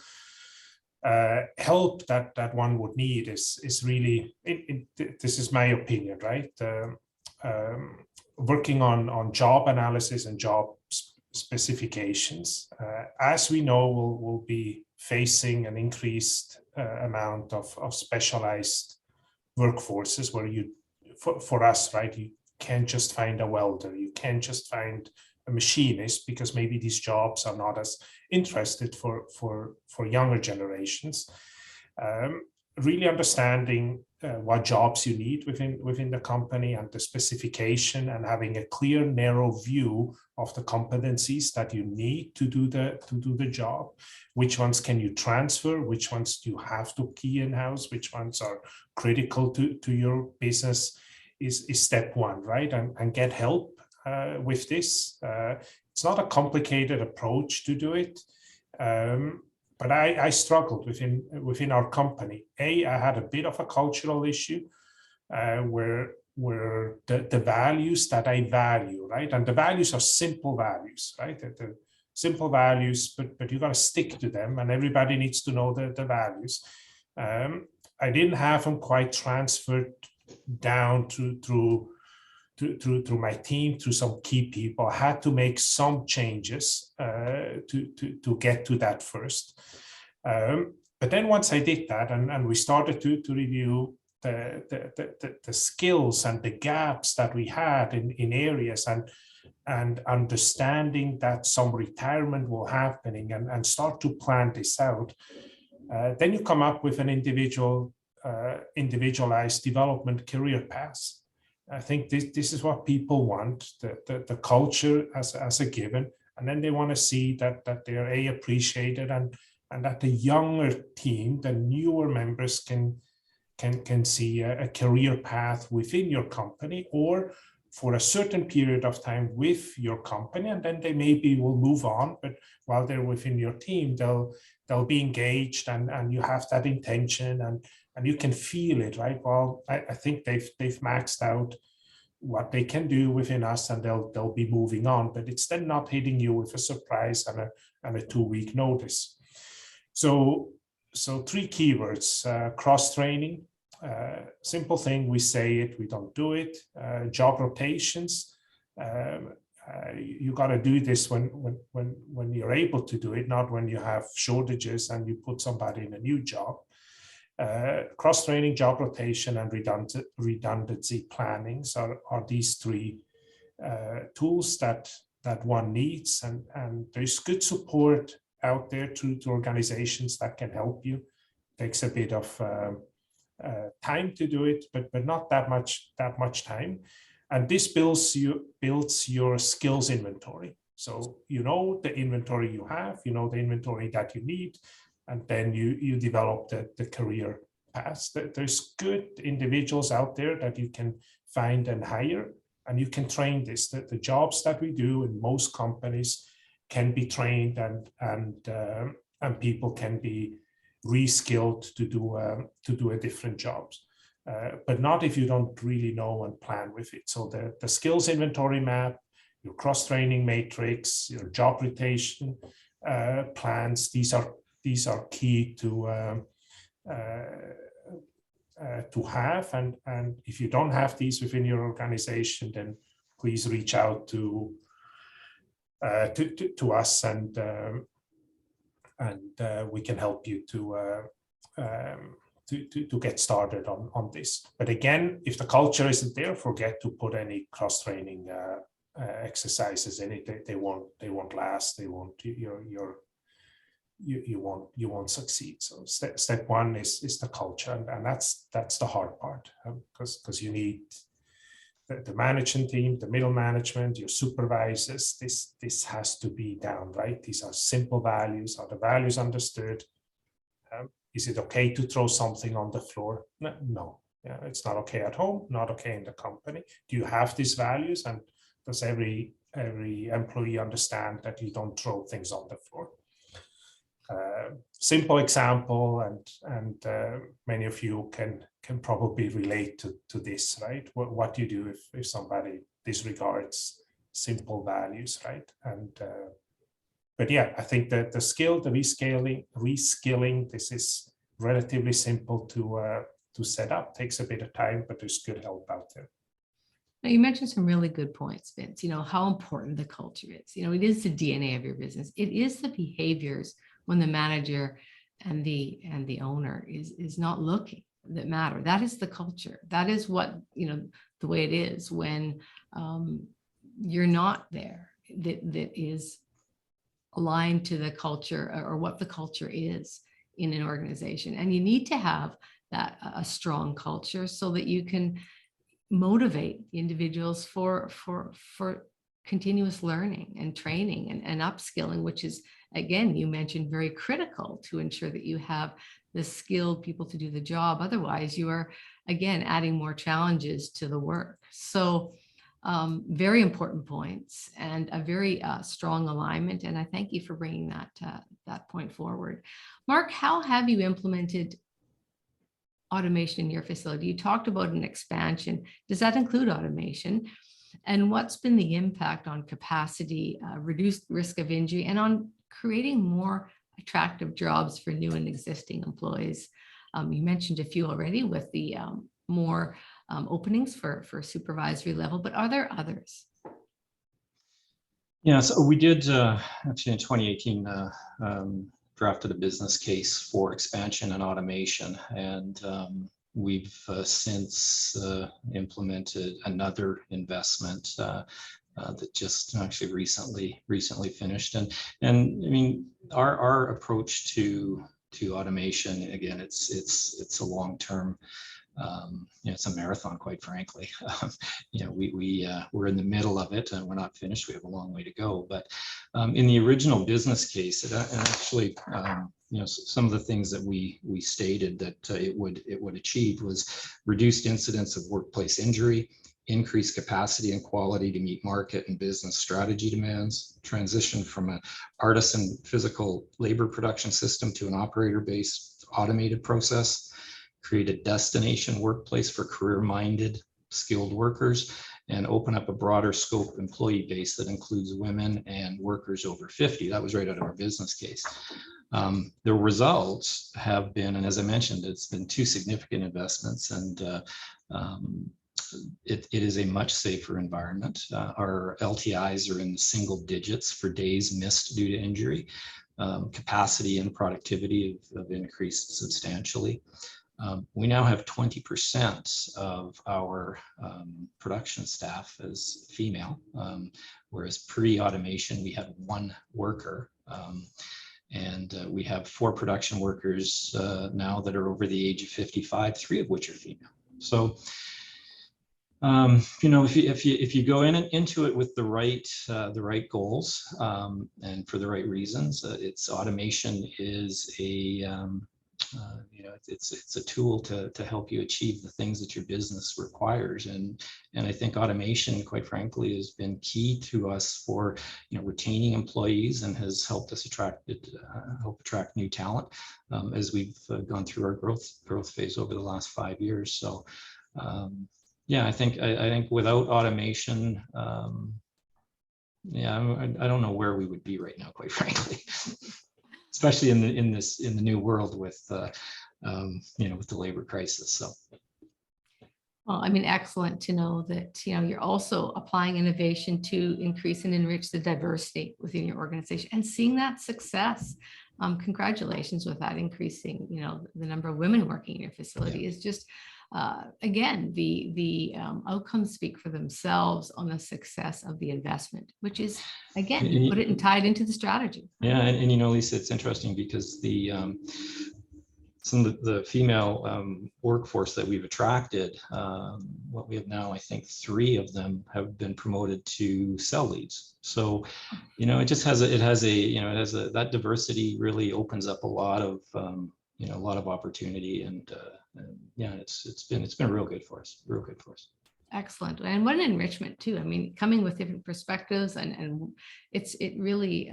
help that one would need is really, this is my opinion, right? Working on job analysis and job specifications. As we know, we'll be facing an increased amount of specialized workforces where for us, right, you can't just find a welder, you can't just find a machinist, because maybe these jobs are not as interested for younger generations. Really understanding what jobs you need within the company and the specification, and having a clear, narrow view of the competencies that you need to do the job. Which ones can you transfer? Which ones do you have to key in-house? Which ones are critical to your business is step one, right? And get help with this. It's not a complicated approach to do it. But I struggled within our company. I had a bit of a cultural issue where the values that I value, right? And the values are simple values, right? The simple values, but you got to stick to them, and everybody needs to know the values. I didn't have them quite transferred down through my team, to some key people. I had to make some changes to get to that first. But then once I did that, and we started to review the skills and the gaps that we had in areas, and understanding that some retirement will happening, and start to plan this out, then you come up with an individualized development career path. I think this is what people want, the culture as a given, and then they want to see that they're appreciated, and that the younger team, the newer members can see a career path within your company, or for a certain period of time with your company, and then they maybe will move on. But while they're within your team, they'll be engaged, and you have that intention, and you can feel it, right? Well, I think they've maxed out what they can do within us, and they'll be moving on. But it's then not hitting you with a surprise and a 2-week notice. So 3 keywords: cross training. Simple thing, we say it, we don't do it. Job rotations. You got to do this when you're able to do it, not when you have shortages and you put somebody in a new job. Cross-training, job rotation, and redundancy planning are these three tools that one needs, and there's good support out there to organizations that can help you. Takes a bit of time to do it, but not that much time. And this builds your skills inventory. So you know the inventory you have, you know the inventory that you need, and then you develop the career paths. There's good individuals out there that you can find and hire, and you can train this. The jobs that we do in most companies can be trained, and people can be reskilled to do a different jobs, but not if you don't really know and plan with it. So the skills inventory map, your cross-training matrix, your job rotation plans, these are key to have. And if you don't have these within your organization, then please reach out to us, and we can help you to get started on this. But again, if the culture isn't there, forget to put any cross-training exercises in it. They won't last. They won't. You won't succeed. So step one is the culture, and that's the hard part, because you need the management team, the middle management, your supervisors. This has to be down, right? These are simple values. Are the values understood? Is it okay to throw something on the floor? No. Yeah, it's not okay at home, not okay in the company. Do you have these values, and does every employee understand that you don't throw things on the floor? Simple example, and many of you can probably relate to this, right? What do you do if somebody disregards simple values, right? And but yeah, I think that the reskilling, this is relatively simple to set up. Takes a bit of time, but there's good help out there. Now, you mentioned some really good points, Vince. How important the culture is. It is the DNA of your business. It is the behaviors when the manager and the owner is not looking that matter. That is the culture. That is what, the way it is when you're not there, that is aligned to the culture, or what the culture is in an organization. And you need to have that a strong culture so that you can motivate individuals for continuous learning and training and upskilling, which is, again, you mentioned, very critical to ensure that you have the skilled people to do the job. Otherwise, you are, again, adding more challenges to the work. So very important points, and a very strong alignment. And I thank you for bringing that point forward. Mark, how have you implemented automation in your facility? You talked about an expansion. Does that include automation? And what's been the impact on capacity, reduced risk of injury, and on creating more attractive jobs for new and existing employees? You mentioned a few already with the more openings for supervisory level, but are there others? Yeah, so we did actually in 2018 drafted a business case for expansion and automation, and we've since implemented another investment that just actually recently finished. And I mean, our approach to automation, again, it's a long-term, it's a marathon, quite frankly. We're in the middle of it, and we're not finished. We have a long way to go. But in the original business case, it actually, some of the things that we stated that it would achieve was reduced incidence of workplace injury, increased capacity and quality to meet market and business strategy demands, transition from an artisan physical labor production system to an operator-based automated process, create a destination workplace for career-minded, skilled workers, and open up a broader scope employee base that includes women and workers over 50. That was right out of our business case. The results have been, and as I mentioned, it's been two significant investments, and it is a much safer environment. Our LTIs are in single digits for days missed due to injury. Capacity and productivity have increased substantially. We now have 20% of our production staff as female, whereas pre-automation we had 1 worker. And we have 4 production workers now that are over the age of 55, 3 of which are female. So, you know, if you go into it with the right goals and for the right reasons, it's automation is a you know, it's a tool to help you achieve the things that your business requires, and I think automation, quite frankly, has been key to us for, you know, retaining employees and has helped us help attract new talent as we've gone through our growth phase over the last 5 years. So yeah, I think without automation, yeah, I don't know where we would be right now, quite frankly. Especially in the new world with you know, with the labor crisis. So, well, I mean, excellent to know that, you know, you're also applying innovation to increase and enrich the diversity within your organization and seeing that success. Congratulations with that, increasing, you know, the number of women working in your facility. Is just again, the outcomes speak for themselves on the success of the investment, which is, again, you put it and tied into the strategy. Yeah, and you know, Lisa, it's interesting because the some of the female workforce that we've attracted, what we have now, I think 3 of them have been promoted to cell leads. So, you know, it just has that diversity really opens up a lot of you know, a lot of opportunity, and yeah, it's been real good for us, Excellent. And what an enrichment too. I mean, coming with different perspectives, and it really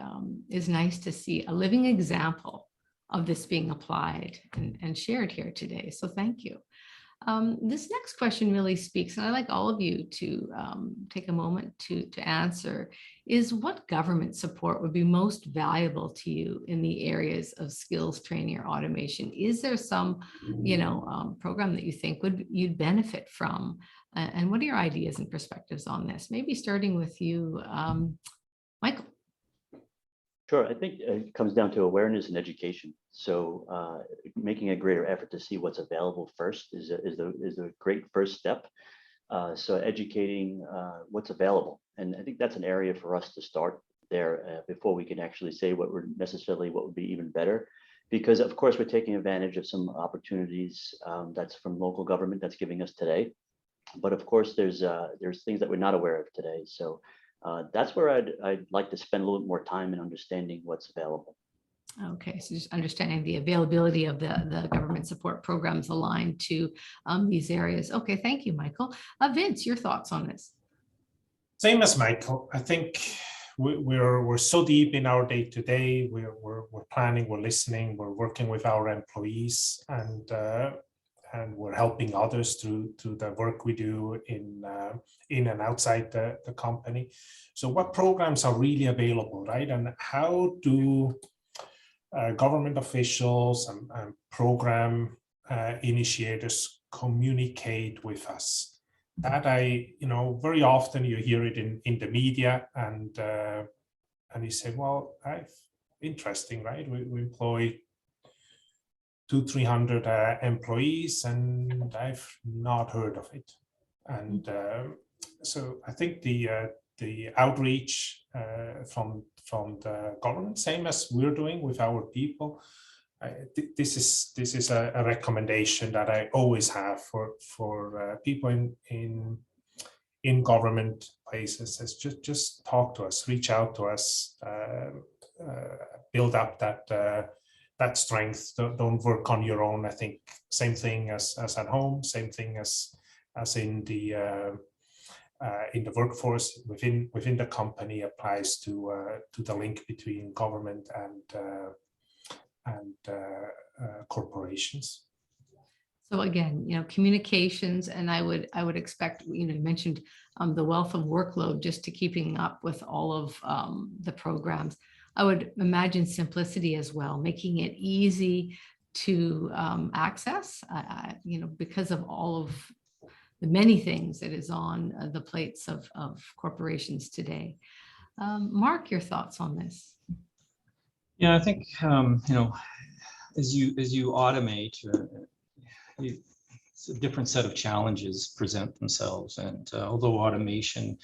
is nice to see a living example of this being applied and shared here today. So thank you. This next question really speaks, and I'd like all of you to take a moment to answer, is what government support would be most valuable to you in the areas of skills training or automation? Is there some, you know, program that you think you'd benefit from? And what are your ideas and perspectives on this? Maybe starting with you, Michael. Sure. I think it comes down to awareness and education. So making a greater effort to see what's available first is a great first step. So educating what's available. And I think that's an area for us to start there before we can actually say what would be even better. Because of course, we're taking advantage of some opportunities that's from local government that's giving us today. But of course, there's things that we're not aware of today. So that's where I'd like to spend a little bit more time in understanding what's available. Okay, so just understanding the availability of the government support programs aligned to these areas. Okay, thank you, Michael. Vince, your thoughts on this? Same as Michael. I think we're so deep in our day-to-day. We're planning, we're listening, we're working with our employees, and we're helping others through the work we do in and outside the company. So what programs are really available, right? And how do government officials and program initiators communicate with us? That very often you hear it in the media, and you say, well, interesting, right? We employ 200-300 employees, and I've not heard of it. And so I think the outreach from the government, same as we're doing with our people, this is a recommendation that I always have for people in government places. Is just talk to us, reach out to us, build up that strength. Don't work on your own. I think same thing as at home, same thing as in the workforce within the company applies to the link between government and corporations. So again, communications, and I would expect, you mentioned the wealth of workload just to keeping up with all of the programs. I would imagine simplicity as well, making it easy to access, because of all of the many things that is on the plates of corporations today. Mark, your thoughts on this? Yeah, I think as you automate, a different set of challenges present themselves. And although automation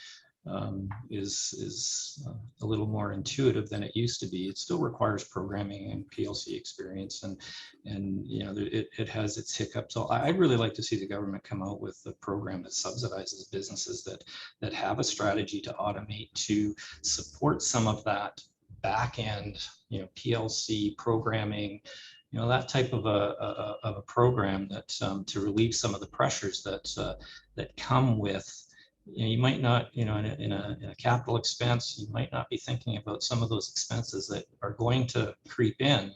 is a little more intuitive than it used to be, it still requires programming and PLC experience, and it has its hiccups. So I'd really like to see the government come out with a program that subsidizes businesses that have a strategy to automate, to support some of that back end, PLC programming, that type of a program that to relieve some of the pressures that come with. You might not, in a capital expense, you might not be thinking about some of those expenses that are going to creep in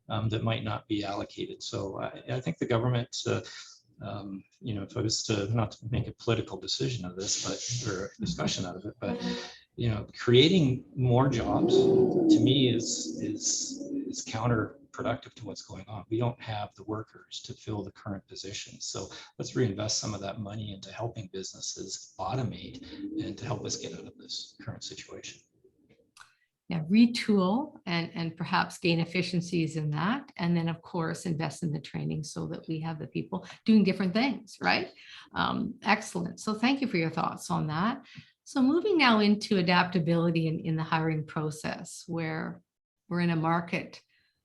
that might not be allocated. So I think the government, if I was to, not to make a political decision of this, or a discussion out of it, but creating more jobs to me is counterproductive to what's going on. We don't have the workers to fill the current positions. So let's reinvest some of that money into helping businesses automate and to help us get out of this current situation. Yeah, retool and perhaps gain efficiencies in that. And then, of course, invest in the training so that we have the people doing different things, right? Excellent. So thank you for your thoughts on that. So moving now into adaptability in the hiring process, where we're in a market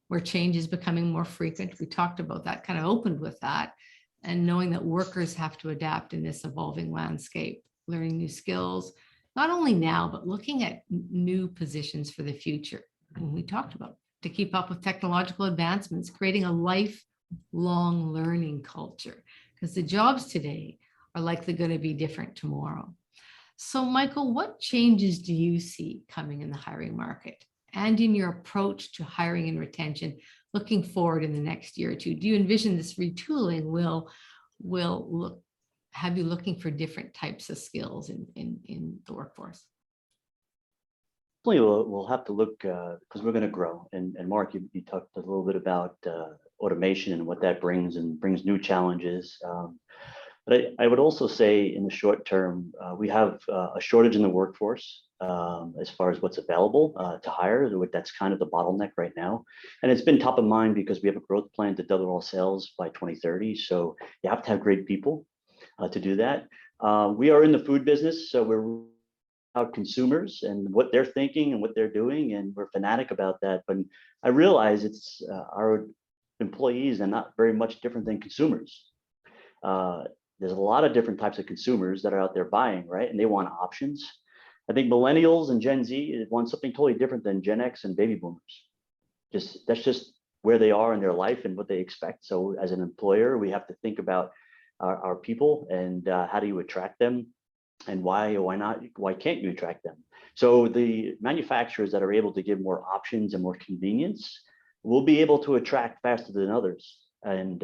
where change is becoming more frequent. We talked about that, kind of opened with that, and knowing that workers have to adapt in this evolving landscape, learning new skills, not only now, but looking at new positions for the future. And we talked about to keep up with technological advancements, creating a lifelong learning culture, because the jobs today are likely going to be different tomorrow. So Michael, what changes do you see coming in the hiring market and in your approach to hiring and retention looking forward in the next year or two? Do you envision this retooling will have you looking for different types of skills in the workforce? We'll have to look because we're going to grow. And Mark, you talked a little bit about automation and what that brings new challenges. But I would also say in the short term, we have a shortage in the workforce as far as what's available to hire. That's kind of the bottleneck right now. And it's been top of mind because we have a growth plan to double our sales by 2030. So you have to have great people to do that. We are in the food business, so we're about consumers and what they're thinking and what they're doing, and we're fanatic about that. But I realize it's our employees are not very much different than consumers. There's a lot of different types of consumers that are out there buying, right? And they want options. I think millennials and Gen Z want something totally different than Gen X and baby boomers. That's just where they are in their life and what they expect. So as an employer, we have to think about our people and how do you attract them, and why can't you attract them? So the manufacturers that are able to give more options and more convenience will be able to attract faster than others. And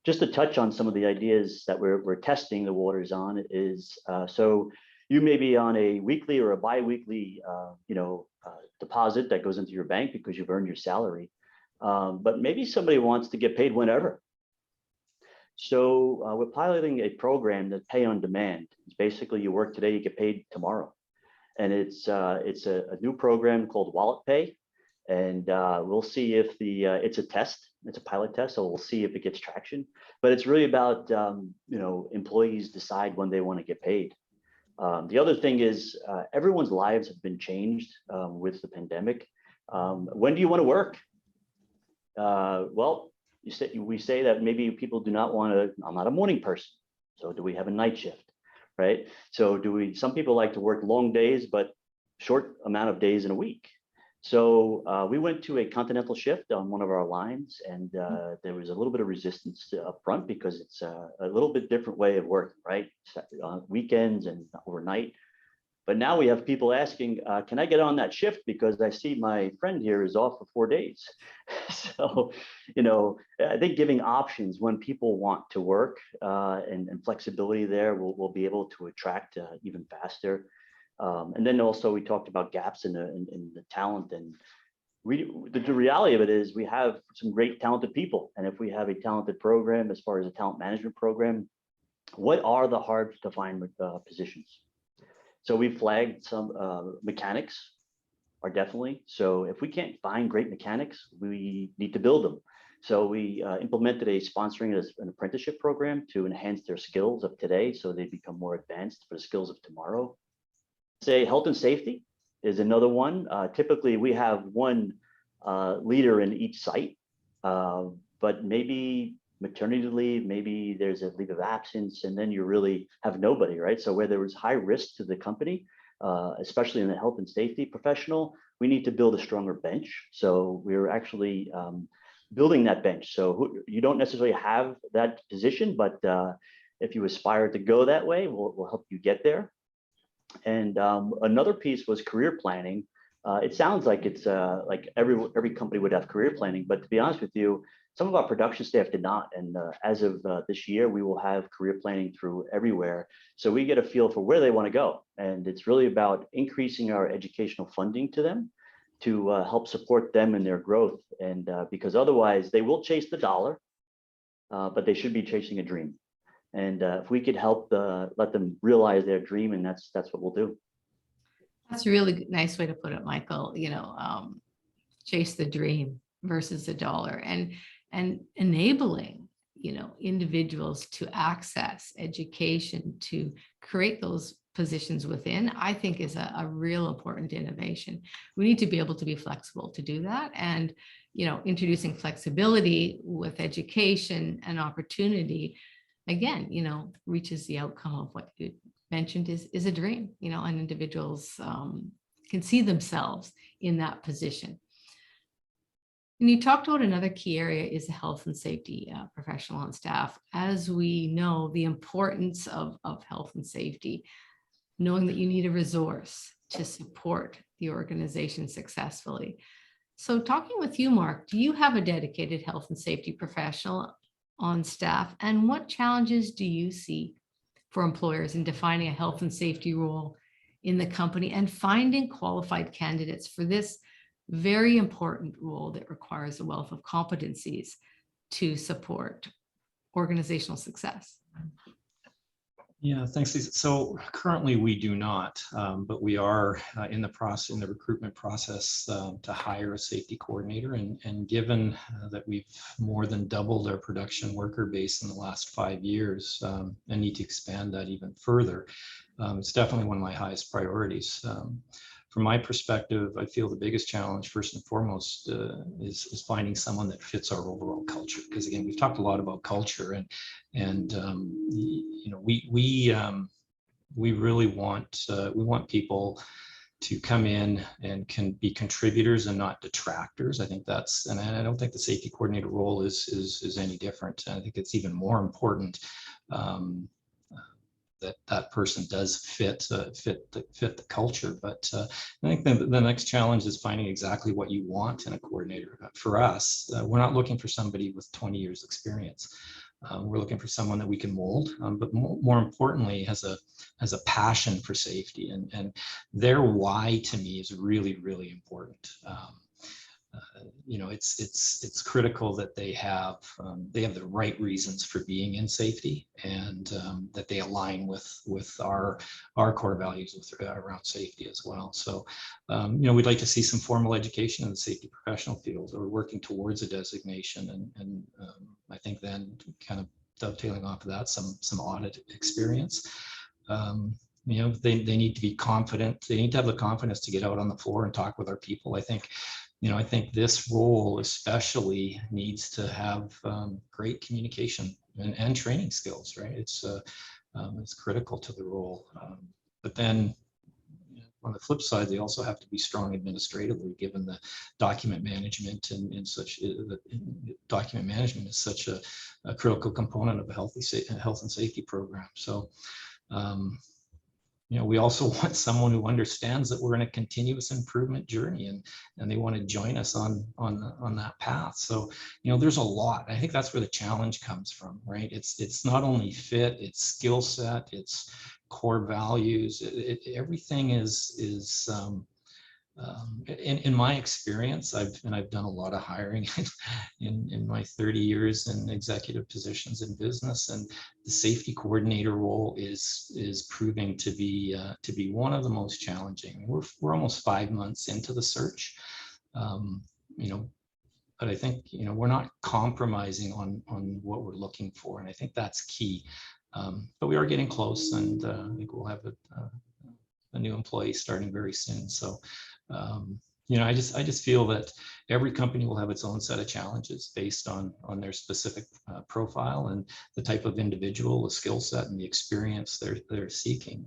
just to touch on some of the ideas that we're testing the waters on is, so you may be on a weekly or a bi-weekly deposit that goes into your bank because you've earned your salary, but maybe somebody wants to get paid whenever. So we're piloting a program that pay on demand. It's basically you work today, you get paid tomorrow. And it's a new program called Wallet Pay. And we'll see if it's a test, it's a pilot test, so we'll see if it gets traction. But it's really about, employees decide when they want to get paid. The other thing is everyone's lives have been changed with the pandemic. When do you want to work? Well, we say that maybe people do not want to, I'm not a morning person. So do we have a night shift, right? So some people like to work long days, but short amount of days in a week. So we went to a continental shift on one of our lines, and there was a little bit of resistance up front because it's a little bit different way of working, right? Weekends and overnight. But now we have people asking, can I get on that shift? Because I see my friend here is off for 4 days. So, I think giving options when people want to work and flexibility there will be able to attract even faster. And then also we talked about gaps in the talent, and the reality of it is we have some great talented people. And if we have a talented program, as far as a talent management program, what are the hard to find positions? So we flagged some mechanics are definitely. So if we can't find great mechanics, we need to build them. So we implemented sponsoring an apprenticeship program to enhance their skills of today so they become more advanced for the skills of tomorrow. Say health and safety is another one. Typically, we have one leader in each site, but maybe maternity leave, maybe there's a leave of absence, and then you really have nobody, right? So where there was high risk to the company, especially in the health and safety professional, we need to build a stronger bench. So we're actually building that bench. So you don't necessarily have that position, but if you aspire to go that way, we'll help you get there. And another piece was career planning. It sounds like it's like every company would have career planning, but to be honest with you, some of our production staff did not. And as of this year, we will have career planning through everywhere. So we get a feel for where they want to go. And it's really about increasing our educational funding to them to help support them in their growth. And because otherwise they will chase the dollar, but they should be chasing a dream. And if we could help let them realize their dream, and that's what we'll do. That's a really nice way to put it, Michael. Chase the dream versus the dollar, and enabling, individuals to access education, to create those positions within, I think is a real important innovation. We need to be able to be flexible to do that. And, introducing flexibility with education and opportunity, again, reaches the outcome of what you mentioned is a dream, and individuals can see themselves in that position. And you talked about another key area is the health and safety professional on staff. As we know, the importance of health and safety, knowing that you need a resource to support the organization successfully. So talking with you, Mark, do you have a dedicated health and safety professional on staff? And what challenges do you see for employers in defining a health and safety role in the company and finding qualified candidates for this very important role that requires a wealth of competencies to support organizational success? Yeah, thanks, Lisa. So currently we do not, but we are in the recruitment process to hire a safety coordinator. And given that we've more than doubled our production worker base in the last 5 years and need to expand that even further, it's definitely one of my highest priorities. From my perspective, I feel the biggest challenge, first and foremost, is finding someone that fits our overall culture. Because again, we've talked a lot about culture, and we really want people to come in and can be contributors and not detractors. I think and I don't think the safety coordinator role is any different. I think it's even more important that person does fit the culture. But I think the next challenge is finding exactly what you want in a coordinator. For us, we're not looking for somebody with 20 years experience. We're looking for someone that we can mold, but more importantly, has a passion for safety, and their why to me is really, really important. It's critical that they have the right reasons for being in safety, and that they align with our core values around safety as well. So, we'd like to see some formal education in the safety professional field, or working towards a designation, and I think then kind of dovetailing off of that, some audit experience. They need to be confident. They need to have the confidence to get out on the floor and talk with our people. I think this role especially needs to have great communication and training skills, right? It's critical to the role. But then on the flip side, they also have to be strong administratively, given the document management and such. Document management is such a critical component of a health and safety program. So, we also want someone who understands that we're in a continuous improvement journey, and they want to join us on that path. So, there's a lot. I think that's where the challenge comes from, right? It's not only fit, it's skill set, it's core values. Everything is in my experience, I've done a lot of hiring in my 30 years in executive positions in business, and the safety coordinator role is proving to be one of the most challenging. We're almost 5 months into the search. I think, we're not compromising on what we're looking for. And I think that's key. But we are getting close, and I think we'll have a new employee starting very soon. So, I just feel that every company will have its own set of challenges based on their specific profile and the type of individual, the skill set, and the experience they're seeking.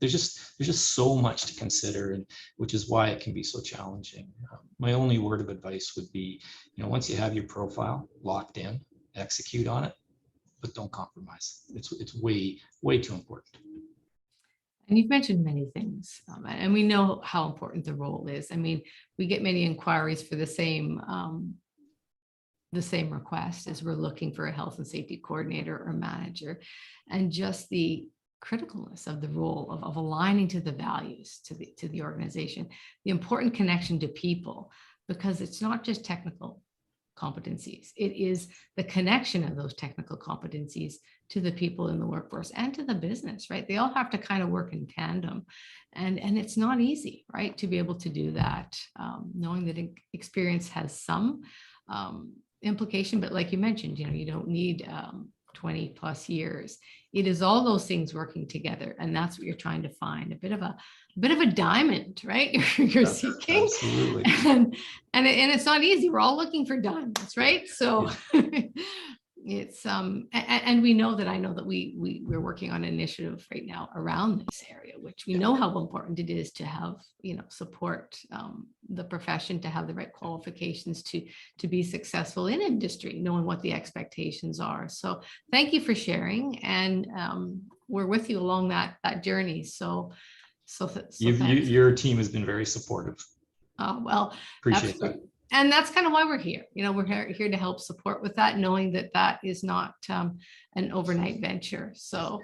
There's just so much to consider, and which is why it can be so challenging. My only word of advice would be, once you have your profile locked in, execute on it, but don't compromise. It's way too important. And you've mentioned many things, and we know how important the role is. I mean, we get many inquiries for the same request as we're looking for a health and safety coordinator or manager, and just the criticalness of the role of aligning to the values to the organization, the important connection to people, because it's not just technical competencies. It is the connection of those technical competencies to the people in the workforce and to the business, right? They all have to kind of work in tandem. And it's not easy, right, to be able to do that, knowing that experience has some implication, but like you mentioned, you don't need 20 plus years. It is all those things working together, and that's what you're trying to find, a bit of a diamond, right? You're seeking. Absolutely. And it's not easy. We're all looking for diamonds, right? So it's and we know that we're working on an initiative right now around this area, which we know how important it is to have, support the profession, to have the right qualifications to be successful in industry, knowing what the expectations are. So thank you for sharing, and we're with you along that journey. So your team has been very supportive. Well, Appreciate that. And that's kind of why we're here. We're here to help support with that, knowing that is not an overnight venture. So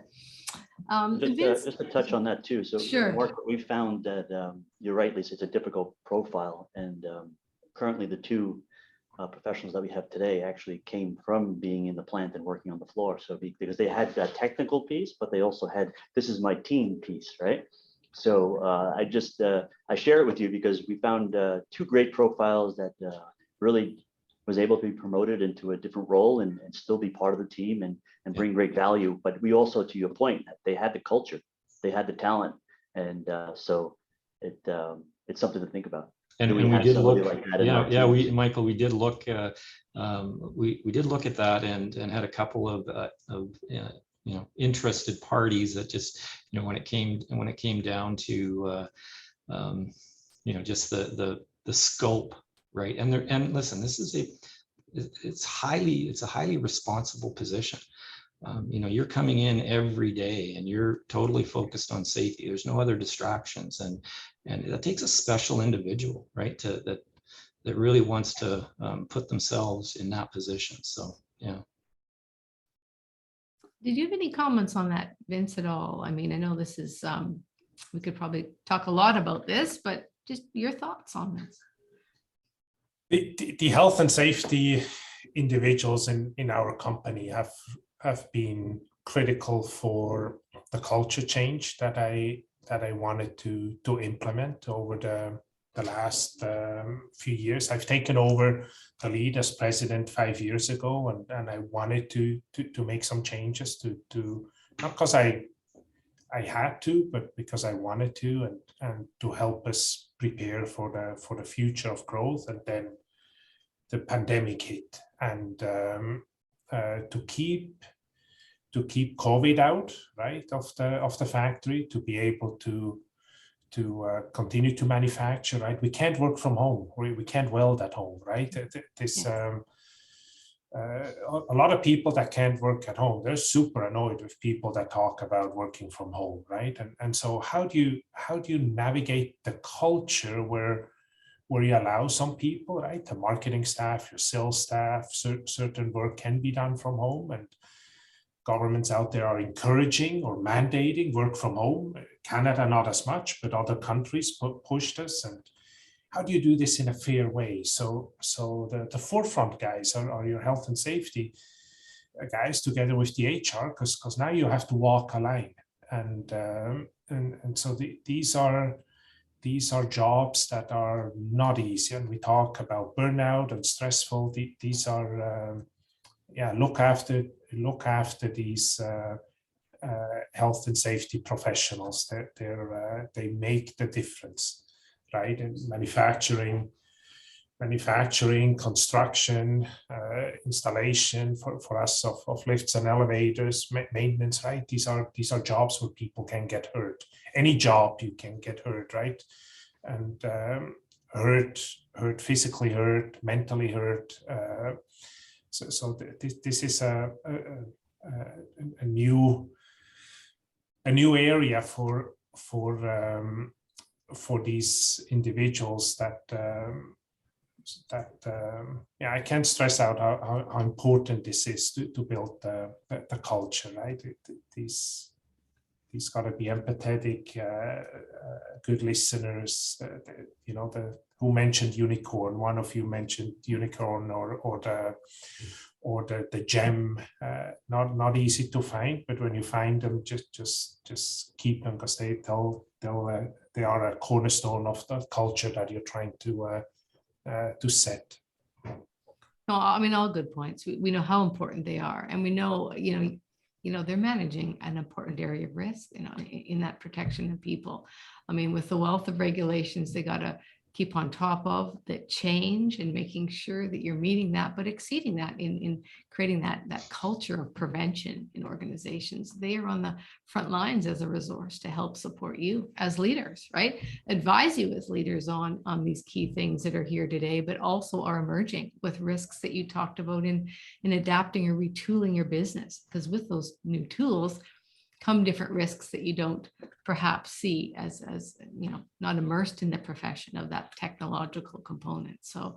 just to touch on that too. So sure. Mark, we found that you're right, Lisa, it's a difficult profile. And currently the two professionals that we have today actually came from being in the plant and working on the floor. So because they had that technical piece, but they also had, this is my team piece, right? So I share it with you because we found two great profiles that really was able to be promoted into a different role and still be part of the team and bring great value. But we also, to your point, they had the culture, they had the talent, and so it's something to think about. And we did look, like Michael, we did look, we did look at that and had a couple of interested parties that just, when it came down to, just the scope, right? And listen, this is it's a highly responsible position. You're coming in every day and you're totally focused on safety. There's no other distractions, and that takes a special individual, right? That really wants to put themselves in that position. So, yeah. Did you have any comments on that, Vince, at all? I mean, I know this is, we could probably talk a lot about this, but just your thoughts on this. The health and safety individuals in our company have been critical for the culture change that I wanted to implement over the last few years. I've taken over the lead as president 5 years ago, and I wanted to make some changes to not because I had to, but because I wanted to, and to help us prepare for the future of growth. And then the pandemic hit, and to keep COVID out, right, of the factory, to be able to continue to manufacture, right? We can't work from home. We can't weld at home, right? This a lot of people that can't work at home, they're super annoyed with people that talk about working from home, right? And so how do you navigate the culture where you allow some people, right, the marketing staff, your sales staff, certain work can be done from home, and governments out there are encouraging or mandating work from home. Canada, not as much, but other countries pushed us. And how do you do this in a fair way? So the forefront guys are your health and safety guys, together with the HR, because now you have to walk a line. And so these are these are jobs that are not easy, and we talk about burnout and stressful. These are look after these health and safety professionals. They make the difference, right? And manufacturing, construction, installation for us of lifts and elevators, maintenance, right? These are jobs where people can get hurt. Any job you can get hurt, right? And hurt, physically hurt, mentally hurt. So this is a new area for these individuals that I can't stress out how important this is to build the culture, right? These got to be empathetic, good listeners. Who mentioned unicorn? One of you mentioned unicorn or the gem. Not easy to find, but when you find them, just keep them, because they are a cornerstone of the culture that you're trying to set. No, I mean, all good points. We know how important they are, and we know, they're managing an important area of risk, in that protection of people. I mean, with the wealth of regulations, they got to keep on top of that change and making sure that you're meeting that, but exceeding that in creating that culture of prevention in organizations. They are on the front lines as a resource to help support you as leaders, right? Advise you as leaders on these key things that are here today, but also are emerging with risks that you talked about in adapting or retooling your business. Because with those new tools come different risks that you don't perhaps see as not immersed in the profession of that technological component. So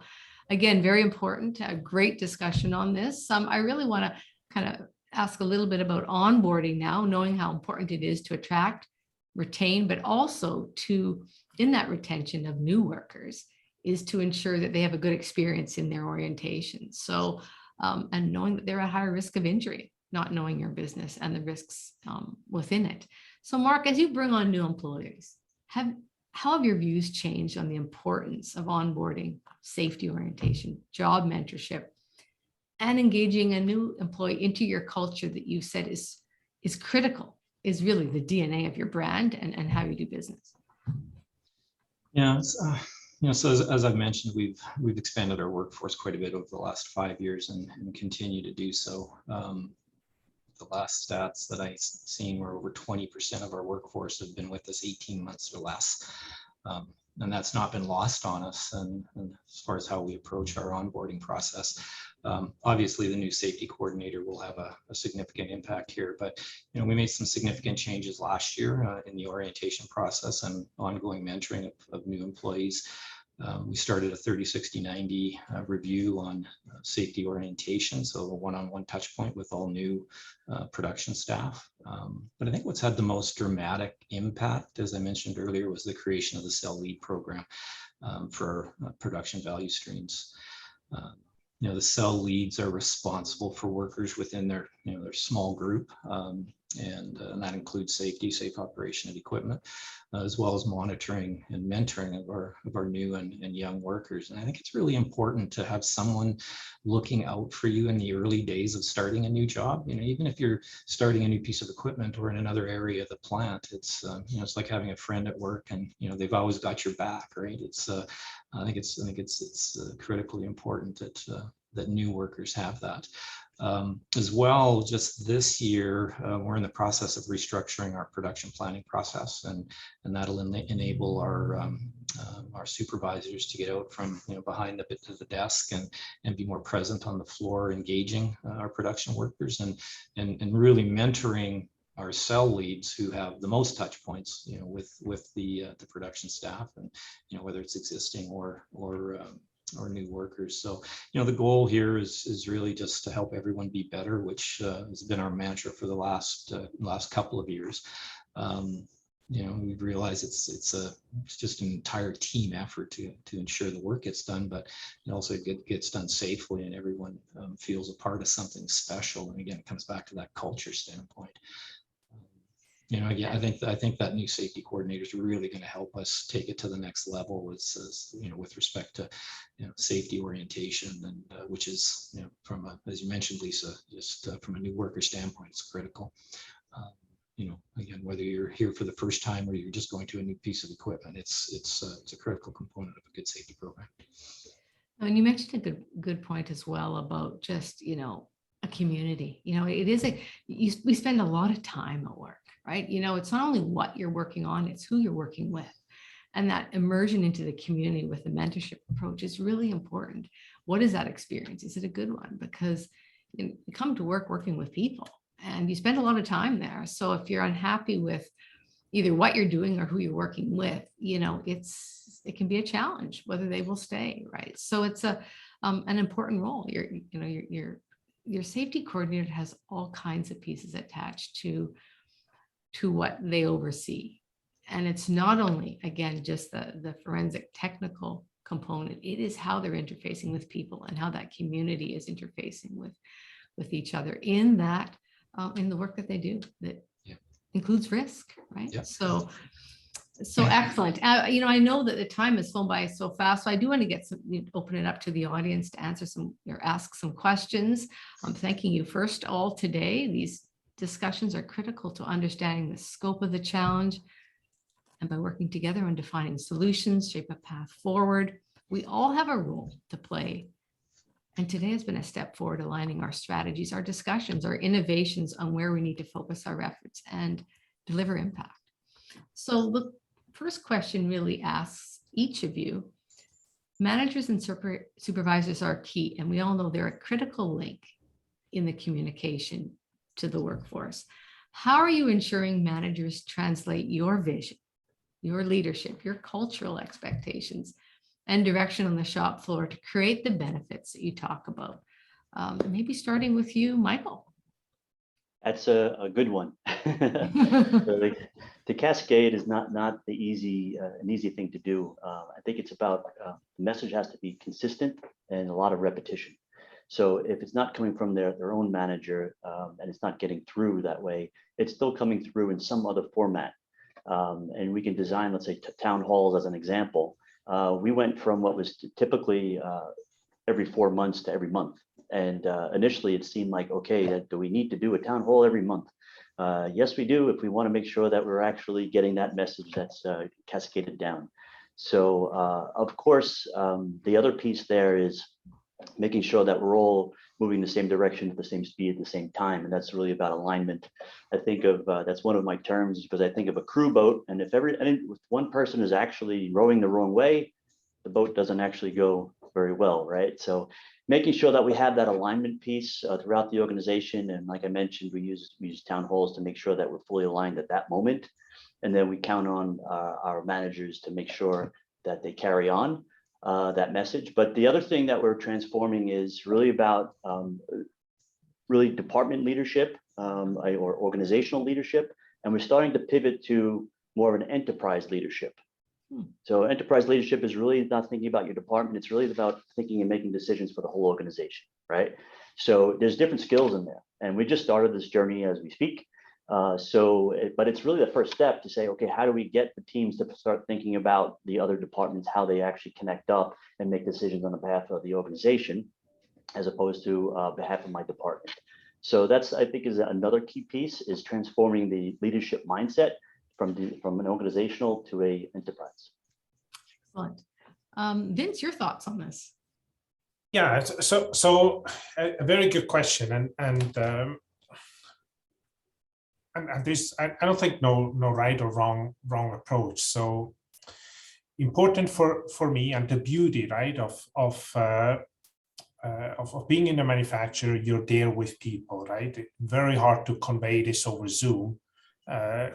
again, very important, a great discussion on this. I really want to kind of ask a little bit about onboarding now, knowing how important it is to attract, retain, but also to, in that retention of new workers, is to ensure that they have a good experience in their orientation. So, and knowing that they're at higher risk of injury, not knowing your business and the risks within it. So Mark, as you bring on new employees, how have your views changed on the importance of onboarding, safety orientation, job mentorship, and engaging a new employee into your culture that you said is critical, is really the DNA of your brand and how you do business? Yeah, so as I've mentioned, we've expanded our workforce quite a bit over the last 5 years and continue to do so. The last stats that I've seen were over 20% of our workforce have been with us 18 months or less. And that's not been lost on us. And as far as how we approach our onboarding process, obviously the new safety coordinator will have a significant impact here. But we made some significant changes last year in the orientation process and ongoing mentoring of new employees. We started a 30, 60, 90 review on safety orientation, so a one-on-one touch point with all new production staff. But I think what's had the most dramatic impact, as I mentioned earlier, was the creation of the Cell Lead program for production value streams. The cell leads are responsible for workers within their small group, and that includes safety, safe operation of equipment, as well as monitoring and mentoring of our new and young workers. And I think it's really important to have someone looking out for you in the early days of starting a new job. Even if you're starting a new piece of equipment or in another area of the plant, it's it's like having a friend at work, and they've always got your back, right? I think it's critically important that new workers have that. As well, just this year, we're in the process of restructuring our production planning process, and that'll enable our supervisors to get out from behind the desk and be more present on the floor, engaging our production workers and really mentoring our cell leads who have the most touch points, with the production staff, and whether it's existing or new workers. So, the goal here is really just to help everyone be better, which has been our mantra for the last couple of years. We've realized it's just an entire team effort to ensure the work gets done, but it also gets done safely, and everyone feels a part of something special. And again, it comes back to that culture standpoint. Again, I think that new safety coordinator is really going to help us take it to the next level with respect to safety orientation, and which is from as you mentioned, Lisa, just from a new worker standpoint, it's critical. Again, whether you're here for the first time or you're just going to a new piece of equipment, it's a critical component of a good safety program. And you mentioned a good point as well about just a community. It is we spend a lot of time at work, right? It's not only what you're working on, it's who you're working with. And that immersion into the community with the mentorship approach is really important. What is that experience? Is it a good one? Because you come to work working with people and you spend a lot of time there. So if you're unhappy with either what you're doing or who you're working with, it can be a challenge whether they will stay, right? So it's an important role. Your safety coordinator has all kinds of pieces attached to what they oversee. And it's not only, again, just the forensic technical component, it is how they're interfacing with people and how that community is interfacing with each other in the work that they do that includes risk, right? Yeah. So excellent. I know that the time has flown by so fast, so I do want to open it up to the audience to answer or ask some questions. I'm thanking you first all today. These discussions are critical to understanding the scope of the challenge, and by working together on defining solutions, shape a path forward. We all have a role to play. And today has been a step forward, aligning our strategies, our discussions, our innovations on where we need to focus our efforts and deliver impact. So the first question really asks each of you, managers and supervisors are key, and we all know they're a critical link in the communication to the workforce. How are you ensuring managers translate your vision, your leadership, your cultural expectations, and direction on the shop floor to create the benefits that you talk about? Maybe starting with you, Michael. That's a good one. So the cascade is not an easy thing to do. I think it's about the message has to be consistent and a lot of repetition. So if it's not coming from their own manager and it's not getting through that way, it's still coming through in some other format. And we can design, let's say, town halls as an example. We went from what was typically every 4 months to every month. And initially it seemed like, okay, do we need to do a town hall every month? Yes, we do, if we want to make sure that we're actually getting that message that's cascaded down. So of course, the other piece there is making sure that we're all moving the same direction at the same speed at the same time. And that's really about alignment. I think of, that's one of my terms, because I think of a crew boat, and if one person is actually rowing the wrong way, the boat doesn't actually go very well, right? So making sure that we have that alignment piece throughout the organization. And like I mentioned, we use town halls to make sure that we're fully aligned at that moment. And then we count on our managers to make sure that they carry on that message. But the other thing that we're transforming is really about really department leadership or organizational leadership. And we're starting to pivot to more of an enterprise leadership. So enterprise leadership is really not thinking about your department. It's really about thinking and making decisions for the whole organization, right? So there's different skills in there. And we just started this journey as we speak. But it's really the first step to say, okay, how do we get the teams to start thinking about the other departments, how they actually connect up and make decisions on behalf of the organization, as opposed to behalf of my department. So that's, I think, is another key piece, is transforming the leadership mindset from an organizational to a enterprise. Excellent. Vince, your thoughts on this? Yeah, so a very good question, and this, I don't think no right or wrong approach. So important for me, and the beauty, right, of being in a manufacturer, you're there with people, right? Very hard to convey this over Zoom.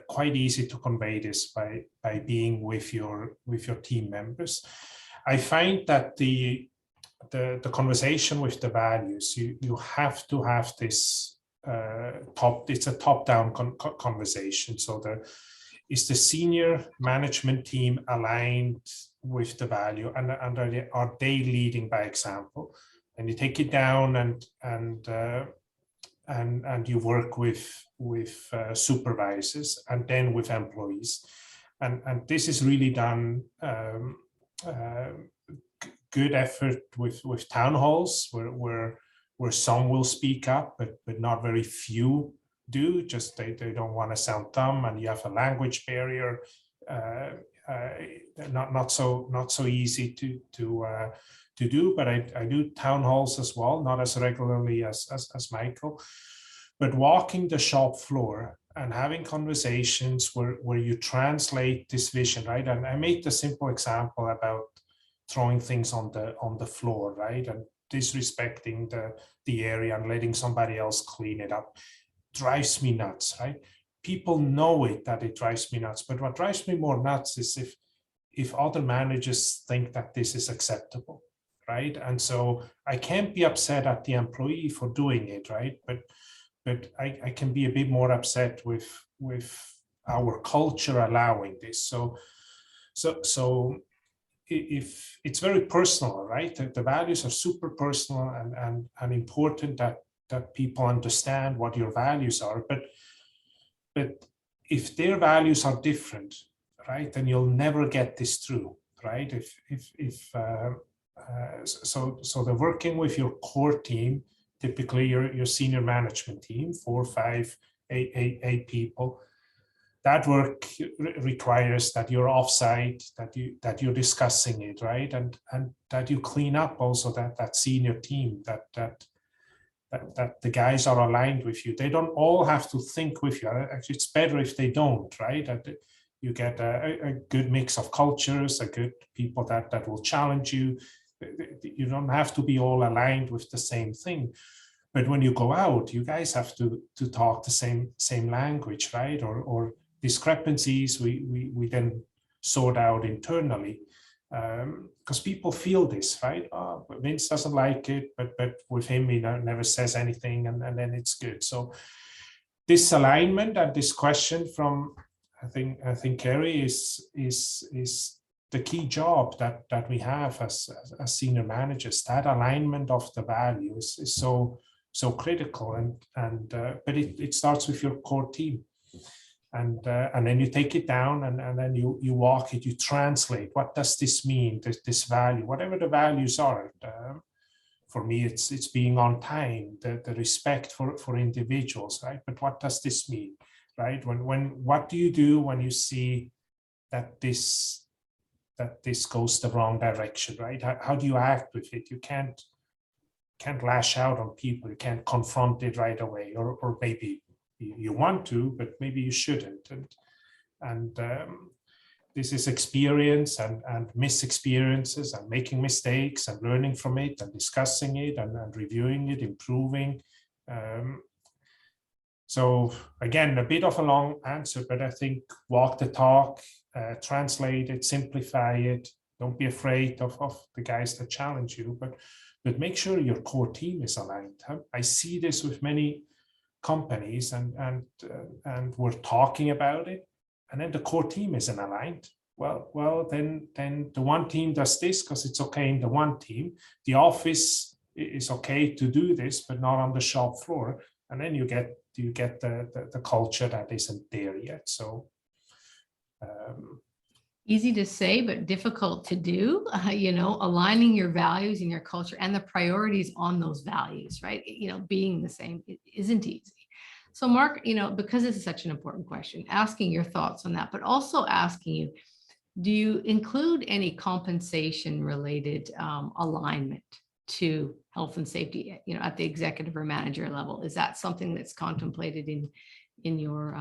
Quite easy to convey this by being with your team members. I find that the conversation with the values, you have to have this it's a top-down conversation. So is the senior management team aligned with the value, and are they leading by example? And you take it down and and you work with supervisors and then with employees, and this is really done good effort with town halls where some will speak up, but not very few do. Just they don't want to sound dumb, and you have a language barrier. Not so easy to do, but I do town halls as well, not as regularly as Michael, but walking the shop floor and having conversations where you translate this vision, right? And I made the simple example about throwing things on the floor, right? And disrespecting the area and letting somebody else clean it up drives me nuts, right? People know it, that it drives me nuts, but what drives me more nuts is if other managers think that this is acceptable, right? And so I can't be upset at the employee for doing it, right? But I can be a bit more upset with our culture allowing this. So if it's very personal, right? The values are super personal and important that people understand what your values are. But if their values are different, right, then you'll never get this through, right? So they're working with your core team, typically your senior management team, 4, 5, 8 people. That work requires that you're offsite, that you're discussing it, right, and that you clean up also that senior team, that the guys are aligned with you. They don't all have to think with you. Actually, it's better if they don't, right? That you get a good mix of cultures, a good people that will challenge you. You don't have to be all aligned with the same thing. But when you go out, you guys have to talk the same language, right? Or discrepancies we then sort out internally. Because people feel this, right? Vince doesn't like it, but with him, he never says anything, and then it's good. So this alignment and this question from, I think Kerry is the key job that we have as senior managers. That alignment of the values is so critical, and but it starts with your core team. And then you take it down, and then you walk it, you translate. What does this mean? This value, whatever the values are. For me, it's being on time, the respect for individuals, right? But what does this mean, right? What do you do when you see that this goes the wrong direction, right? How do you act with it? You can't lash out on people. You can't confront it right away, or maybe you want to, but maybe you shouldn't. And this is experience and mis-experiences and making mistakes and learning from it and discussing it and reviewing it, improving. So again, a bit of a long answer, but I think walk the talk, translate it, simplify it. Don't be afraid of the guys that challenge you, but make sure your core team is aligned. I see this with many companies, and we're talking about it, and then the core team isn't aligned. Well, then the one team does this because it's okay in the one team. The office is okay to do this, but not on the shop floor. And then you get the culture that isn't there yet. So easy to say, but difficult to do. Aligning your values and your culture and the priorities on those values, right? Being the same, it isn't easy. So Mark, because this is such an important question, asking your thoughts on that, but also asking you, do you include any compensation related alignment to health and safety, at the executive or manager level? Is that something that's contemplated in your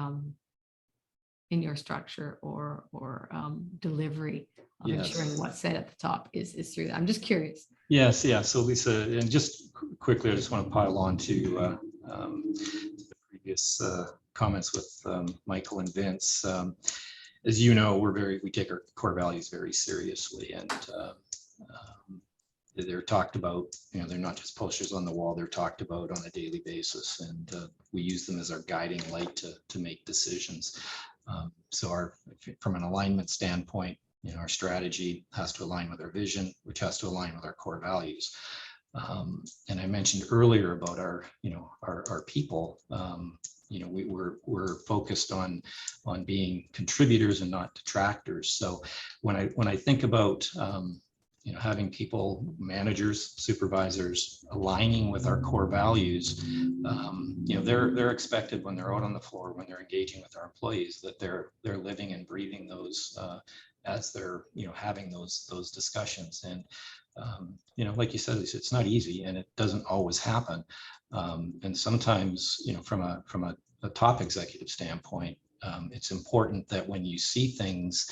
structure or delivery of ensuring what's said at the top is through that? I'm just curious. Yes, yeah. So Lisa, and just quickly, I just want to pile on to the previous comments with Michael and Vince. As you know, we take our core values very seriously, and they're talked about. They're not just posters on the wall; they're talked about on a daily basis, and we use them as our guiding light to make decisions. So from an alignment standpoint, our strategy has to align with our vision, which has to align with our core values. And I mentioned earlier about our people. We're focused on being contributors and not detractors. So when I think about having people, managers, supervisors aligning with our core values, they're expected when they're out on the floor, when they're engaging with our employees, that they're living and breathing those as they're having those discussions. And like you said, it's not easy, and it doesn't always happen. And sometimes, from a top executive standpoint, it's important that when you see things,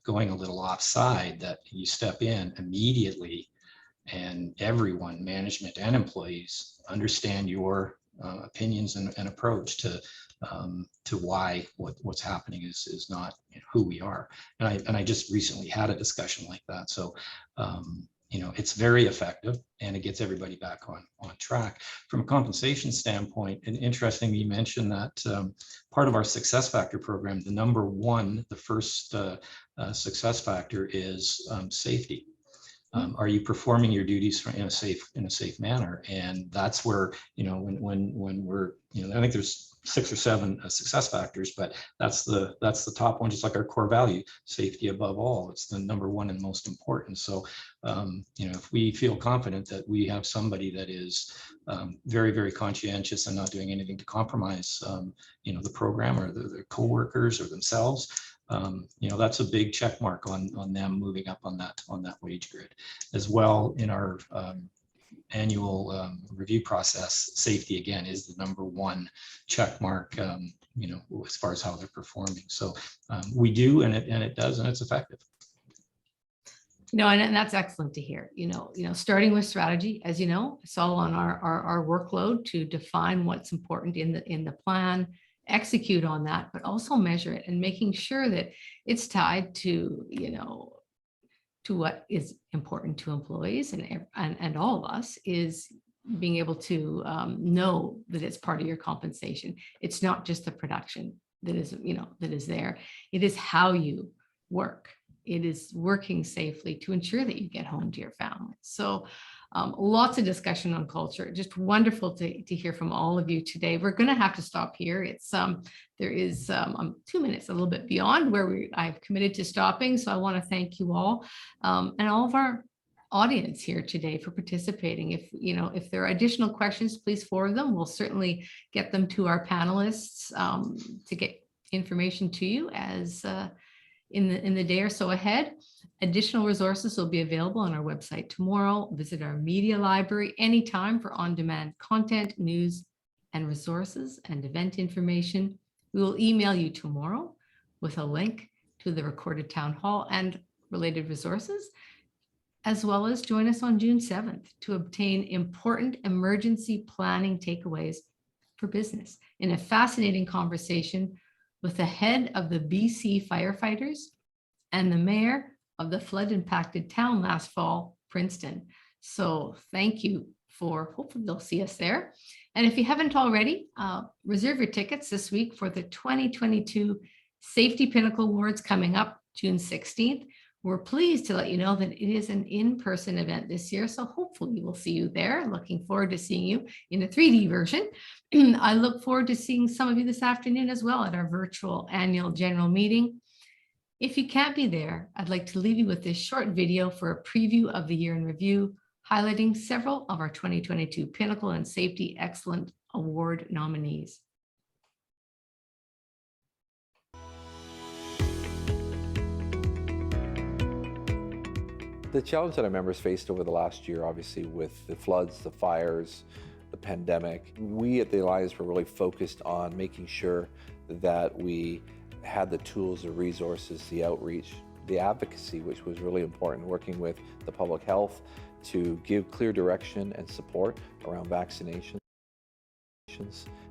going a little offside, that you step in immediately, and everyone, management and employees, understand your opinions and approach to why what's happening is not who we are. And I just recently had a discussion like that. So it's very effective, and it gets everybody back on track. From a compensation standpoint, and interesting you mentioned that part of our success factor program, the number one, the first success factor is safety. Are you performing your duties in a safe manner? And that's where, when we're, I think there's 6 or 7 success factors, but that's the top one, just like our core value, safety above all. It's the number one and most important. So, if we feel confident that we have somebody that is very, very conscientious and not doing anything to compromise, the program or their coworkers or themselves, that's a big check mark on them moving up on that wage grid. As well, in our annual review process, safety again is the number one check mark, as far as how they're performing. So we do, and it does, and it's effective. And that's excellent to hear. Starting with strategy, as you know, it's all on our workload to define what's important in the plan, execute on that, but also measure it, and making sure that it's tied to what is important to employees and all of us, is being able to know that it's part of your compensation. It's not just the production that is there. It is how you work. It is working safely to ensure that you get home to your family. So lots of discussion on culture. Just wonderful to hear from all of you today. We're going to have to stop here. It's there is 2 minutes, a little bit beyond where I've committed to stopping. So I want to thank you all and all of our audience here today for participating. If there are additional questions, please forward them. We'll certainly get them to our panelists to get information to you as in the day or so ahead. Additional resources will be available on our website tomorrow. Visit our media library anytime for on-demand content, news, and resources and event information. We will email you tomorrow with a link to the recorded town hall and related resources, as well as join us on June 7th to obtain important emergency planning takeaways for business in a fascinating conversation with the head of the BC firefighters and the mayor of the flood impacted town last fall, Princeton. So thank you hopefully they'll see us there. And if you haven't already, reserve your tickets this week for the 2022 Safety Pinnacle Awards coming up June 16th. We're pleased to let you know that it is an in-person event this year, so hopefully we'll see you there. Looking forward to seeing you in a 3D version. I look forward to seeing some of you this afternoon as well at our virtual annual general meeting. If you can't be there, I'd like to leave you with this short video for a preview of the year in review, highlighting several of our 2022 Pinnacle and Safety Excellent Award nominees. The challenge that our members faced over the last year, obviously with the floods, the fires, the pandemic, we at the Alliance were really focused on making sure that we had the tools, the resources, the outreach, the advocacy, which was really important, working with the public health to give clear direction and support around vaccinations,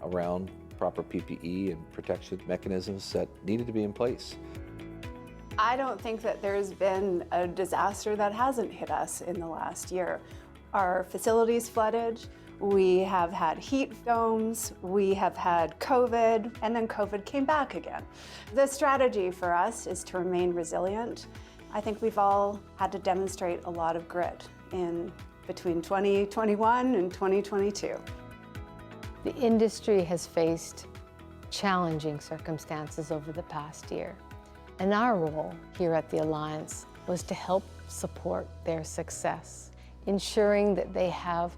around proper PPE and protection mechanisms that needed to be in place. I don't think that there's been a disaster that hasn't hit us in the last year. Our facilities flooded, we have had heat domes, we have had COVID, and then COVID came back again. The strategy for us is to remain resilient. I think we've all had to demonstrate a lot of grit in between 2021 and 2022. The industry has faced challenging circumstances over the past year, and our role here at the Alliance was to help support their success, ensuring that they have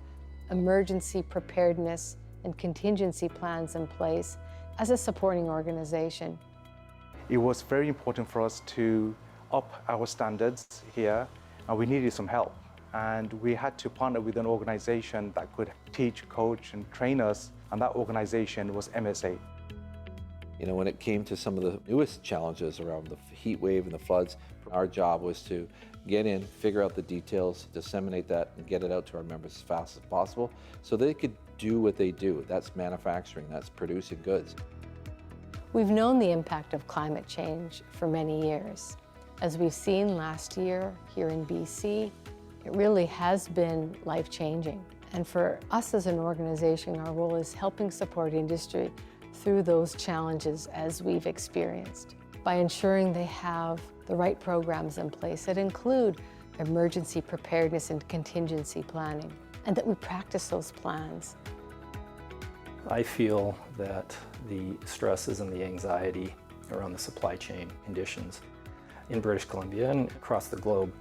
emergency preparedness and contingency plans in place as a supporting organization. It was very important for us to up our standards here, and we needed some help. And we had to partner with an organization that could teach, coach, and train us, and that organization was MSA. You know, when it came to some of the newest challenges around the heat wave and the floods, our job was to get in, figure out the details, disseminate that, and get it out to our members as fast as possible so they could do what they do. That's manufacturing, that's producing goods. We've known the impact of climate change for many years. As we've seen last year here in BC, it really has been life-changing. And for us as an organization, our role is helping support industry through those challenges as we've experienced by ensuring they have the right programs in place that include emergency preparedness and contingency planning, and that we practice those plans. I feel that the stresses and the anxiety around the supply chain conditions in British Columbia and across the globe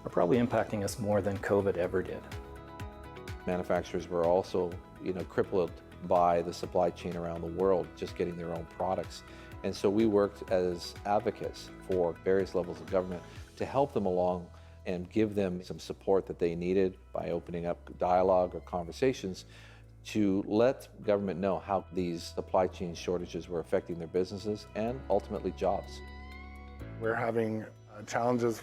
are probably impacting us more than COVID ever did. Manufacturers were also, crippled by the supply chain around the world, just getting their own products. And so we worked as advocates for various levels of government to help them along and give them some support that they needed by opening up dialogue or conversations to let government know how these supply chain shortages were affecting their businesses and ultimately jobs. We're having challenges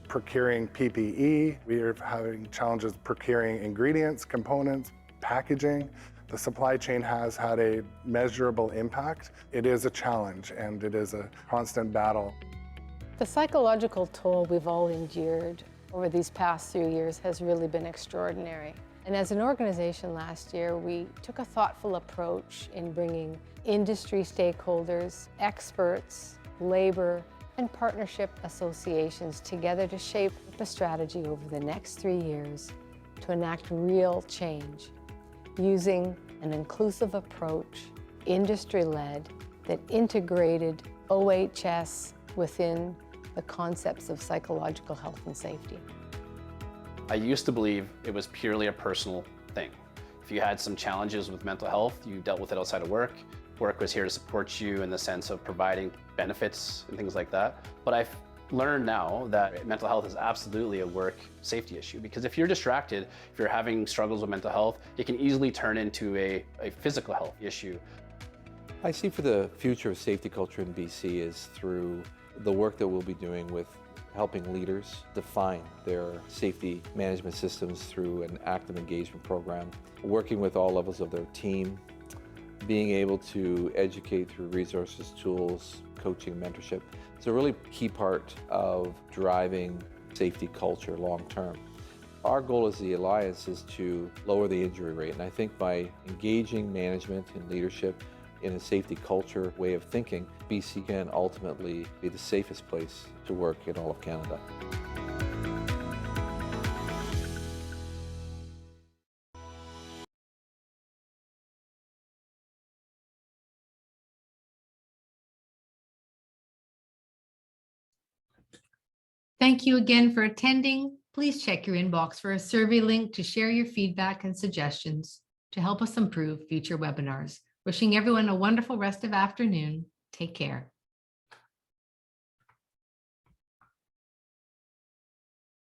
procuring PPE. We are having challenges procuring ingredients, components, packaging. The supply chain has had a measurable impact. It is a challenge and it is a constant battle. The psychological toll we've all endured over these past 3 years has really been extraordinary. And as an organization last year, we took a thoughtful approach in bringing industry stakeholders, experts, labor, and partnership associations together to shape a strategy over the next 3 years to enact real change, using an inclusive approach, industry-led, that integrated OHS within the concepts of psychological health and safety. I used to believe it was purely a personal thing. If you had some challenges with mental health, you dealt with it outside of work. Work was here to support you in the sense of providing benefits and things like that. But I've learned now that mental health is absolutely a work safety issue, because if you're distracted, if you're having struggles with mental health, it can easily turn into a physical health issue. I see for the future of safety culture in BC is through the work that we'll be doing with helping leaders define their safety management systems through an active engagement program, working with all levels of their team, being able to educate through resources, tools, coaching, mentorship. It's a really key part of driving safety culture long term. Our goal as the Alliance is to lower the injury rate, and I think by engaging management and leadership in a safety culture way of thinking, BC can ultimately be the safest place to work in all of Canada. Thank you again for attending. Please check your inbox for a survey link to share your feedback and suggestions to help us improve future webinars. Wishing everyone a wonderful rest of afternoon. Take care.